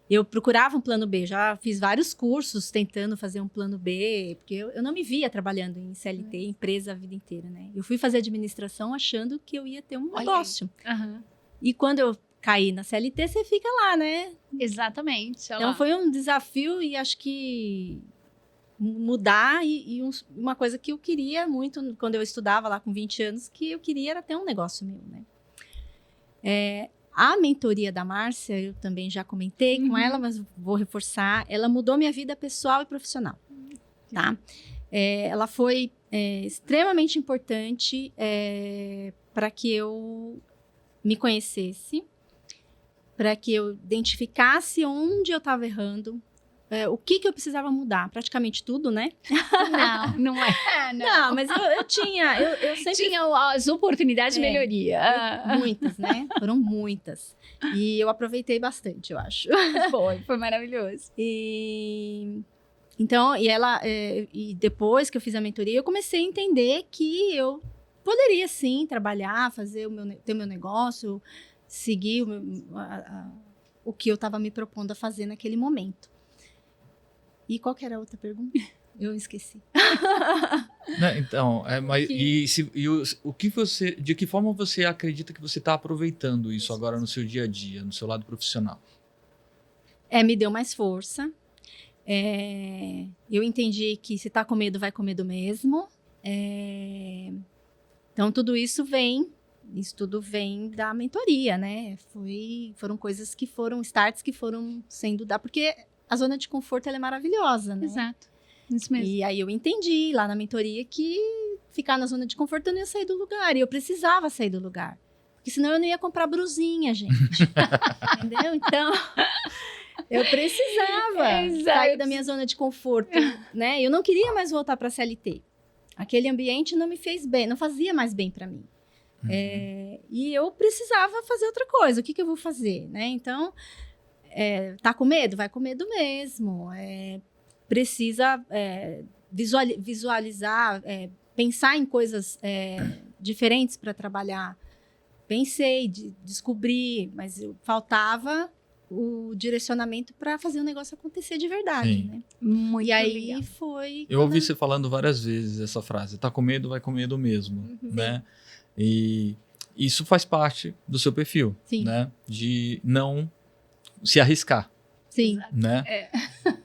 eu procurava um plano B, já fiz vários cursos tentando fazer um plano B, porque eu não me via trabalhando em CLT, empresa a vida inteira, né? Eu fui fazer administração achando que eu ia ter um negócio. E quando eu caí na CLT, você fica lá, né? Exatamente. Então foi um desafio e acho que mudar uma coisa que eu queria muito quando eu estudava lá com 20 anos, que eu queria era ter um negócio meu, né? A mentoria da Márcia, eu também já comentei com ela, mas vou reforçar, ela mudou minha vida pessoal e profissional, tá? Ela foi extremamente importante para que eu me conhecesse, para que eu identificasse onde eu estava errando, o que eu precisava mudar, praticamente tudo, né? Não é. Não, mas eu sempre... Tinha as oportunidades de melhoria. Muitas, né? Foram muitas. E eu aproveitei bastante, eu acho. Foi maravilhoso. Então, e depois que eu fiz a mentoria, eu comecei a entender que eu poderia, sim, trabalhar, ter o meu negócio, seguir o que eu estava me propondo a fazer naquele momento. E qual que era a outra pergunta? Eu esqueci. Então, de que forma você acredita que você está aproveitando isso agora no seu dia a dia, no seu lado profissional? Me deu mais força. Eu entendi que se tá com medo, vai com medo mesmo. Então, isso tudo vem da mentoria, né? Foram coisas que foram, starts que foram sendo dados, porque a zona de conforto, ela é maravilhosa, né? Exato, isso mesmo. E aí eu entendi lá na mentoria que ficar na zona de conforto eu não ia sair do lugar, e eu precisava sair do lugar. Porque senão eu não ia comprar brusinha, gente. Entendeu? Então... eu precisava sair da minha zona de conforto, né? Eu não queria mais voltar para a CLT. Aquele ambiente não me fez bem, não fazia mais bem para mim. E eu precisava fazer outra coisa. O que eu vou fazer, né? Então, tá com medo? Vai com medo mesmo. Precisa visualizar, pensar em coisas diferentes para trabalhar. Pensei, descobri, mas faltava o direcionamento para fazer o negócio acontecer de verdade, né? Muito e aí legal. foi... Eu ouvi você falando várias vezes essa frase, tá com medo, vai com medo mesmo, né? E isso faz parte do seu perfil, Sim. né? De não se arriscar, Sim. né?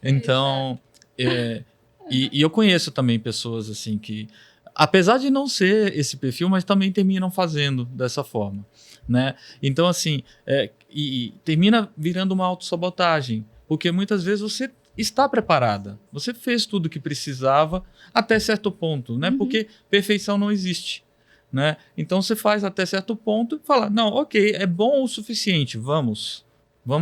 Então, e eu conheço também pessoas assim que, apesar de não ser esse perfil, mas também terminam fazendo dessa forma, né? Então, assim, e termina virando uma autossabotagem, porque muitas vezes você está preparada, você fez tudo o que precisava até certo ponto, né? Porque perfeição não existe, né? Então, você faz até certo ponto e fala, não, ok, é bom o suficiente, vamos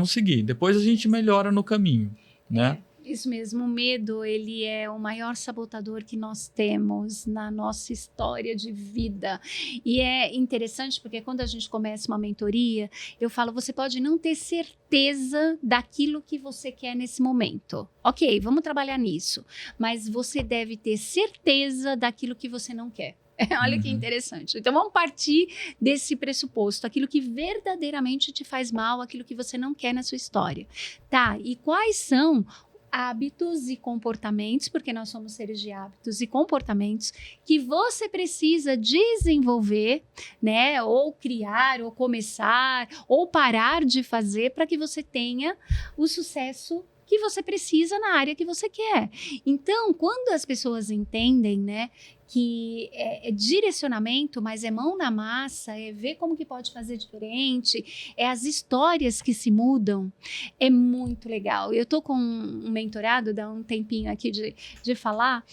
seguir, depois a gente melhora no caminho, né? Isso mesmo, o medo, ele é o maior sabotador que nós temos na nossa história de vida. E é interessante porque quando a gente começa uma mentoria, eu falo, você pode não ter certeza daquilo que você quer nesse momento. Ok, vamos trabalhar nisso. Mas você deve ter certeza daquilo que você não quer. Olha que interessante. Então, vamos partir desse pressuposto. Aquilo que verdadeiramente te faz mal, aquilo que você não quer na sua história. Tá, e quais são hábitos e comportamentos, porque nós somos seres de hábitos e comportamentos que você precisa desenvolver, né, ou criar, ou começar, ou parar de fazer para que você tenha o sucesso que você precisa na área que você quer. Então, quando as pessoas entendem, né, que é direcionamento, mas é mão na massa, é ver como que pode fazer diferente, é as histórias que se mudam, é muito legal. Eu tô com um mentorado, dá um tempinho aqui de falar,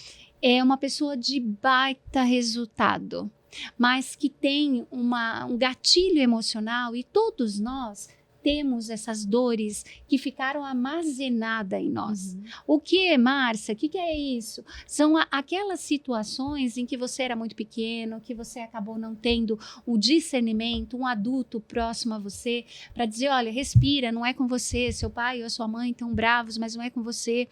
é uma pessoa de baita resultado, mas que tem um gatilho emocional, e todos nós temos essas dores que ficaram armazenadas em nós. O que, Márcia? O que é isso? São aquelas situações em que você era muito pequeno, que você acabou não tendo o discernimento, um adulto próximo a você, para dizer, olha, respira, não é com você, seu pai ou a sua mãe estão bravos, mas não é com você.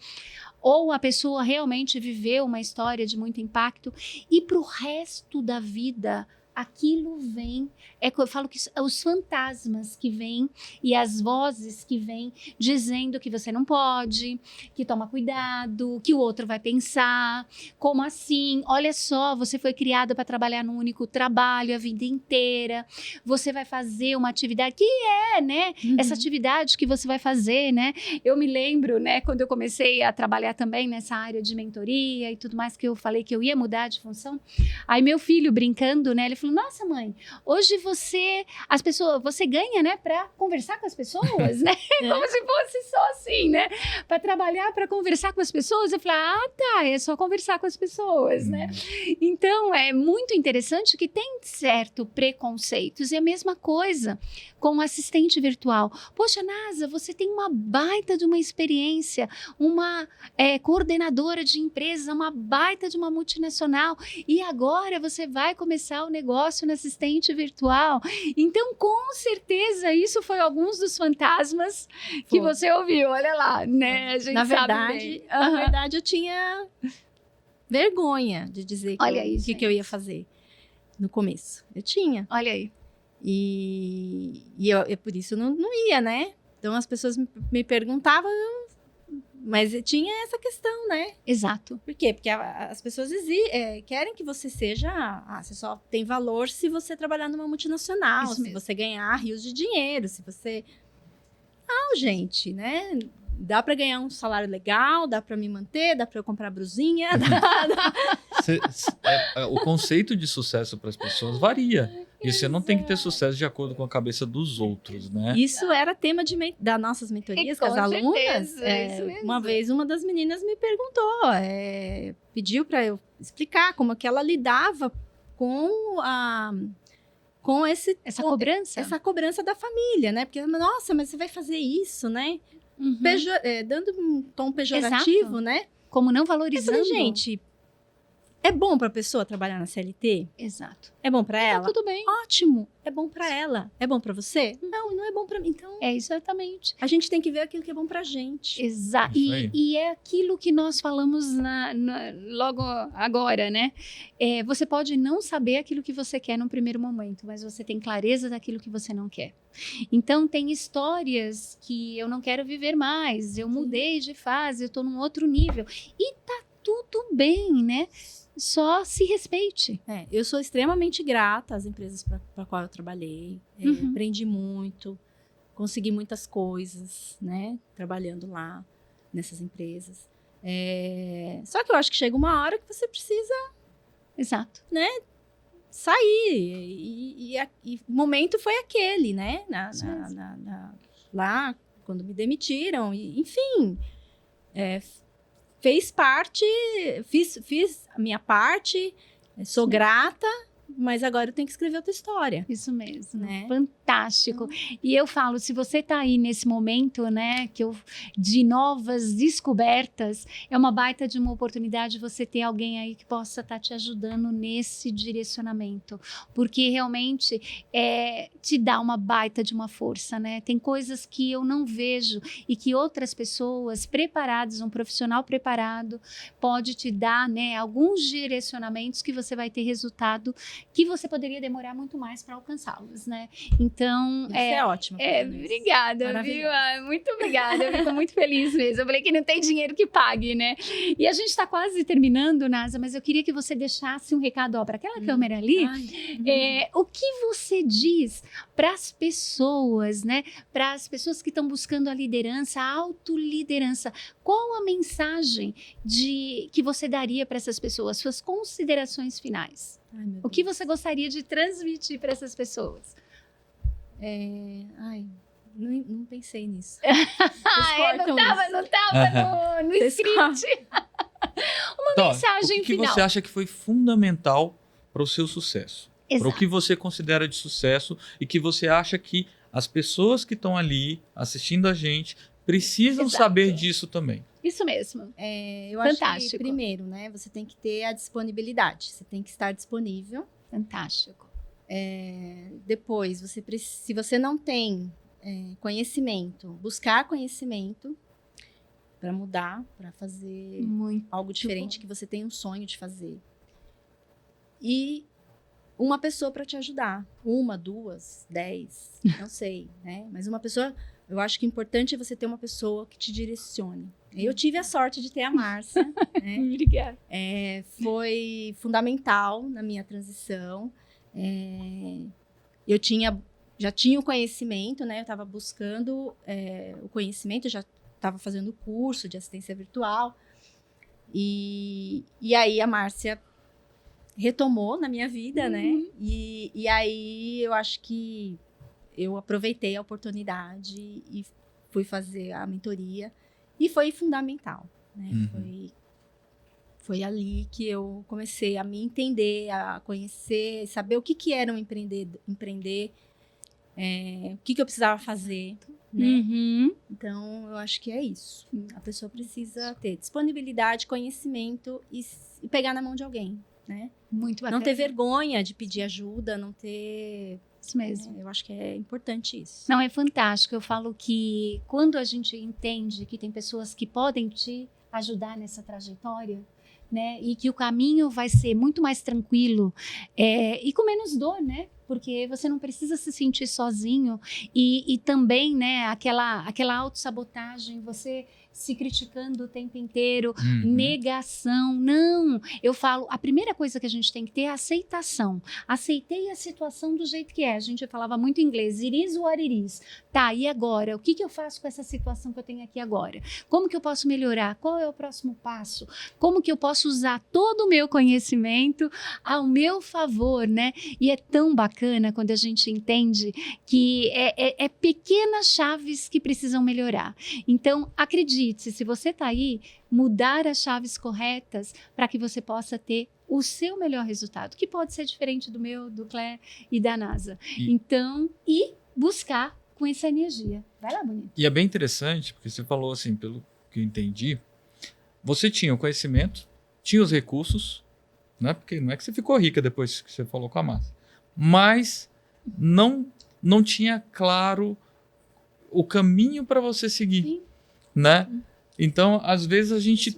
Ou a pessoa realmente viveu uma história de muito impacto e para o resto da vida aquilo vem, eu falo que os fantasmas que vêm e as vozes que vêm dizendo que você não pode, que toma cuidado, que o outro vai pensar, como assim? Olha só, você foi criada para trabalhar num único trabalho a vida inteira, você vai fazer uma atividade que né? Essa atividade que você vai fazer, né? Eu me lembro, né, quando eu comecei a trabalhar também nessa área de mentoria e tudo mais, que eu falei que eu ia mudar de função. Aí meu filho brincando, né, ele falou: "Nossa, mãe, hoje você ganha, né, para conversar com as pessoas, né?" Como se fosse só assim, né? Para trabalhar, para conversar com as pessoas. Eu falei: "Ah, tá, é só conversar com as pessoas, né?" Então, é muito interessante que tem certo preconceitos. E a mesma coisa com o assistente virtual. Poxa, Nasa, você tem uma baita de uma experiência, uma coordenadora de empresa, uma baita de uma multinacional, e agora você vai começar o negócio no assistente virtual. Então, com certeza, isso foi alguns dos fantasmas que você ouviu. Olha lá, né? A gente na sabe verdade, bem. na verdade, eu tinha vergonha de dizer que eu ia fazer no começo. Eu tinha. Olha aí. E eu por isso não ia, né? Então as pessoas me perguntavam, mas tinha essa questão, né? Exato. Por quê? Porque as pessoas querem que você seja... você só tem valor se você trabalhar numa multinacional, Isso se mesmo. você ganhar rios de dinheiro, se você... Não, gente, né? Dá para ganhar um salário legal, dá para me manter, dá para eu comprar brusinha. O conceito de sucesso para as pessoas varia. E você não tem que ter sucesso de acordo com a cabeça dos outros, né? Isso era tema das nossas mentorias com as alunas. Isso mesmo. Uma vez uma das meninas me perguntou, pediu para eu explicar como é que ela lidava com essa cobrança. Essa cobrança da família, né? Porque, nossa, mas você vai fazer isso, né? Uhum. Dando um tom pejorativo, Exato. né? Como não Eu valorizando. falei, gente, é bom para a pessoa trabalhar na CLT? Exato. É bom para ela? Tá tudo bem. Ótimo, é bom para ela. É bom para você? Não é bom para mim. Então, É exatamente. a gente tem que ver aquilo que é bom pra gente. Exato. Isso aí. E é aquilo que nós falamos logo agora, né? Você pode não saber aquilo que você quer no primeiro momento, mas você tem clareza daquilo que você não quer. Então, tem histórias que eu não quero viver mais, eu mudei de fase, eu tô num outro nível. E tá tudo bem, né? Só se respeite. Eu sou extremamente grata às empresas para qual eu trabalhei. Aprendi muito, consegui muitas coisas, né? Trabalhando lá nessas empresas. Só que eu acho que chega uma hora que você precisa Exato. sair. E o momento foi aquele, né? Lá, quando me demitiram. Enfim, fez parte, fiz a minha parte, sou grata, mas agora eu tenho que escrever outra história. Isso mesmo, Né? Fantástico. E eu falo, se você está aí nesse momento, né, de novas descobertas, é uma baita de uma oportunidade você ter alguém aí que possa estar te ajudando nesse direcionamento, porque realmente te dá uma baita de uma força, né? Tem coisas que eu não vejo e que outras pessoas preparadas, um profissional preparado, pode te dar, né, alguns direcionamentos que você vai ter resultado que você poderia demorar muito mais para alcançá-los, né? Então, Isso é ótimo. Obrigada, viu? Muito obrigada, eu fico muito feliz mesmo. Eu falei que não tem dinheiro que pague, né? E a gente está quase terminando, Nasa, mas eu queria que você deixasse um recado para aquela câmera ali. O que você diz para as pessoas, né? Para as pessoas que estão buscando a liderança, a autoliderança. Qual a mensagem que você daria para essas pessoas? Suas considerações finais. O que você gostaria de transmitir para essas pessoas? Não pensei nisso. Não estava no script. Uma mensagem final. O que final. você acha que foi fundamental para o seu sucesso? Exato. Para o que você considera de sucesso e que você acha que as pessoas que estão ali assistindo a gente precisam saber disso também? Isso mesmo. Eu acho que, primeiro, né, você tem que ter a disponibilidade. Você tem que estar disponível. Fantástico. Depois, se você não tem conhecimento, buscar conhecimento para mudar, para fazer algo diferente que você tem um sonho de fazer. E uma pessoa para te ajudar. 1, 2, 10, não sei, né? Mas uma pessoa, eu acho que é importante você ter uma pessoa que te direcione. Eu tive a sorte de ter a Márcia, né? Obrigada. Foi fundamental na minha transição. Eu já tinha o conhecimento, né? Eu estava buscando o conhecimento, já estava fazendo curso de assistência virtual. E aí a Márcia retomou na minha vida, né? E aí eu acho que eu aproveitei a oportunidade e fui fazer a mentoria. E foi fundamental, né? Foi ali que eu comecei a me entender, a conhecer, saber o que era um empreender, o que eu precisava fazer, né? Então, eu acho que é isso. A pessoa precisa ter disponibilidade, conhecimento e pegar na mão de alguém, né? Muito bacana. Não ter vergonha de pedir ajuda, não ter... Isso mesmo. Eu acho que é importante isso. Não, é fantástico. Eu falo que quando a gente entende que tem pessoas que podem te ajudar nessa trajetória, né, e que o caminho vai ser muito mais tranquilo e com menos dor, né? Porque você não precisa se sentir sozinho e também, né, aquela autossabotagem, você se criticando o tempo inteiro, negação. Não, eu falo, a primeira coisa que a gente tem que ter é a aceitação. Aceitei a situação do jeito que é. A gente falava muito em inglês, it is what it is. Tá, e agora? O que eu faço com essa situação que eu tenho aqui agora? Como que eu posso melhorar? Qual é o próximo passo? Como que eu posso usar todo o meu conhecimento ao meu favor, né? E é tão bacana quando a gente entende que é pequenas chaves que precisam melhorar. Então, acredite, se você está aí, mudar as chaves corretas para que você possa ter o seu melhor resultado, que pode ser diferente do meu, do Claire e da NASA. Então, buscar com essa energia. Vai lá, bonito. E é bem interessante, porque você falou assim, pelo que eu entendi, você tinha o conhecimento, tinha os recursos, né? Porque não é que você ficou rica depois que você falou com a Márcia, mas não tinha claro o caminho para você seguir. Sim. Né? Então, às vezes a gente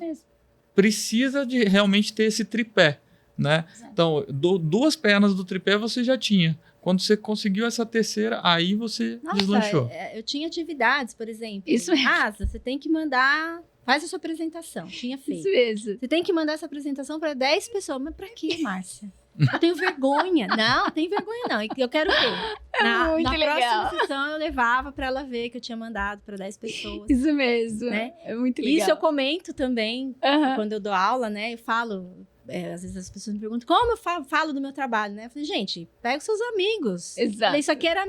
precisa de realmente ter esse tripé, né? Exato. Então, 2 pernas do tripé você já tinha. Quando você conseguiu essa terceira, aí você deslanchou. Eu tinha atividades, por exemplo. Isso mesmo. Você tem que mandar... Faz a sua apresentação. Tinha feito. Isso mesmo. Você tem que mandar essa apresentação para 10 pessoas. Mas para quê, Márcia? Eu tenho vergonha. Não tenho vergonha, não. Eu quero ver. Na próxima sessão, eu levava para ela ver que eu tinha mandado para 10 pessoas. Isso mesmo. Né? É muito legal. Isso eu comento também quando eu dou aula, né? Eu falo... às vezes as pessoas me perguntam como eu falo do meu trabalho, né? Eu falei, gente, pega os seus amigos. Exato. Isso aqui era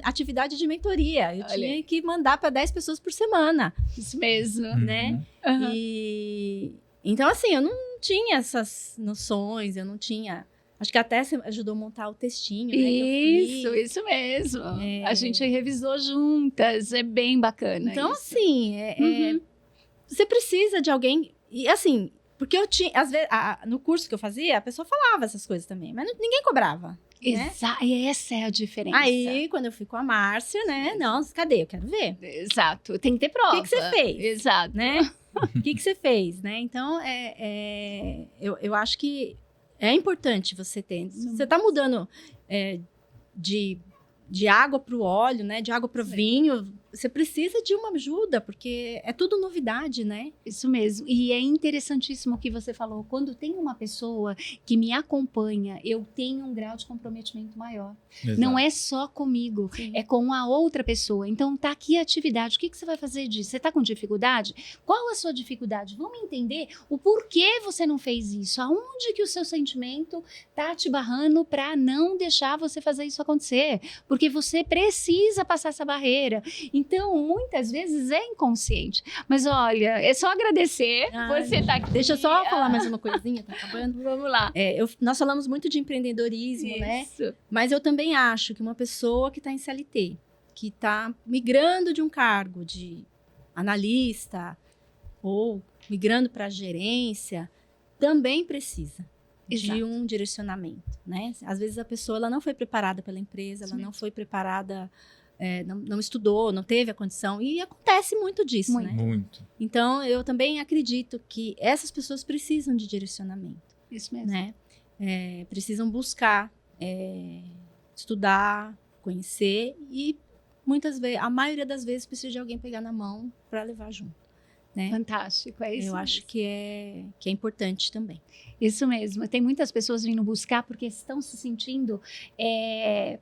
atividade de mentoria. Eu tinha que mandar para 10 pessoas por semana. Isso mesmo. Né? E... Então, assim, eu não tinha essas noções, eu não tinha... Acho que até você ajudou a montar o textinho, né? Isso mesmo. A gente revisou juntas, é bem bacana. Então, isso. assim, você precisa de alguém... E, assim... Porque eu tinha, às vezes, no curso que eu fazia, a pessoa falava essas coisas também, mas ninguém cobrava. Exato, e essa é a diferença. Aí, quando eu fui com a Márcia, né? Não, cadê? Eu quero ver. Exato, tem que ter prova. O que você fez? Exato. Né? O que você fez, né? Então, eu acho que é importante você ter. Você está mudando de água para o óleo, né? De água para o vinho. Você precisa de uma ajuda, porque é tudo novidade, né? Isso mesmo. E é interessantíssimo o que você falou. Quando tem uma pessoa que me acompanha, eu tenho um grau de comprometimento maior. Exato. Não é só comigo, é com a outra pessoa. Então, tá aqui a atividade. O que você vai fazer disso? Você tá com dificuldade? Qual a sua dificuldade? Vamos entender o porquê você não fez isso. Aonde que o seu sentimento tá te barrando para não deixar você fazer isso acontecer? Porque você precisa passar essa barreira. Então, muitas vezes é inconsciente. Mas olha, é só agradecer você tá aqui. Deixa eu só falar mais uma coisinha, tá acabando? Vamos lá. Nós falamos muito de empreendedorismo, né? Mas eu também acho que uma pessoa que está em CLT, que está migrando de um cargo de analista ou migrando para gerência, também precisa de um direcionamento, né? Às vezes a pessoa ela não foi preparada pela empresa, ela não foi preparada... não estudou, não teve a condição. E acontece muito disso, né? Muito. Então, eu também acredito que essas pessoas precisam de direcionamento. Isso mesmo. Né? Precisam buscar estudar, conhecer e muitas vezes, a maioria das vezes, precisa de alguém pegar na mão para levar junto. Né? Fantástico, é isso. Eu acho que é importante também. Isso mesmo. Tem muitas pessoas vindo buscar porque estão se sentindo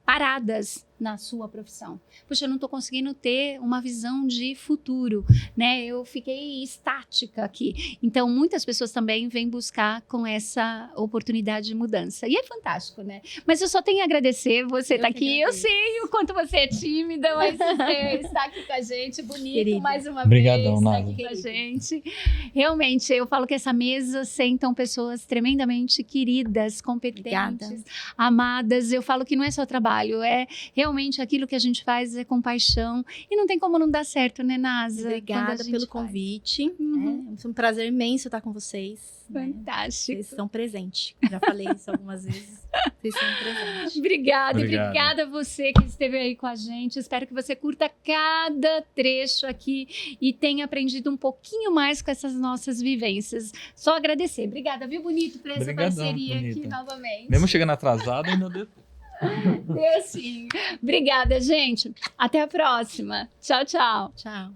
paradas na sua profissão. Poxa, eu não estou conseguindo ter uma visão de futuro, né? Eu fiquei estática aqui. Então, muitas pessoas também vêm buscar com essa oportunidade de mudança. E é fantástico, né? Mas eu só tenho a agradecer você estar aqui. Eu sei o quanto você é tímida, mas você está aqui com a gente, bonito, Querida. mais uma Obrigadão, vez, está Nada. aqui com a gente. Realmente, eu falo que essa mesa sentam pessoas tremendamente queridas, competentes, Obrigada. amadas. Eu falo que não é só trabalho, é realmente aquilo que a gente faz é com paixão. E não tem como não dar certo, né, Nasa? Obrigada pelo convite. Uhum. É um prazer imenso estar com vocês. Né? Fantástico. Vocês são presentes. Já falei isso algumas vezes. Vocês são presentes. Obrigada a você que esteve aí com a gente. Espero que você curta cada trecho aqui e tenha aprendido um pouquinho mais com essas nossas vivências. Só agradecer. Obrigada, viu, Bonito, por essa parceria aqui Bonita. novamente. Mesmo chegando atrasado, ainda deu. Deu sim. Obrigada, gente. Até a próxima. Tchau, tchau. Tchau.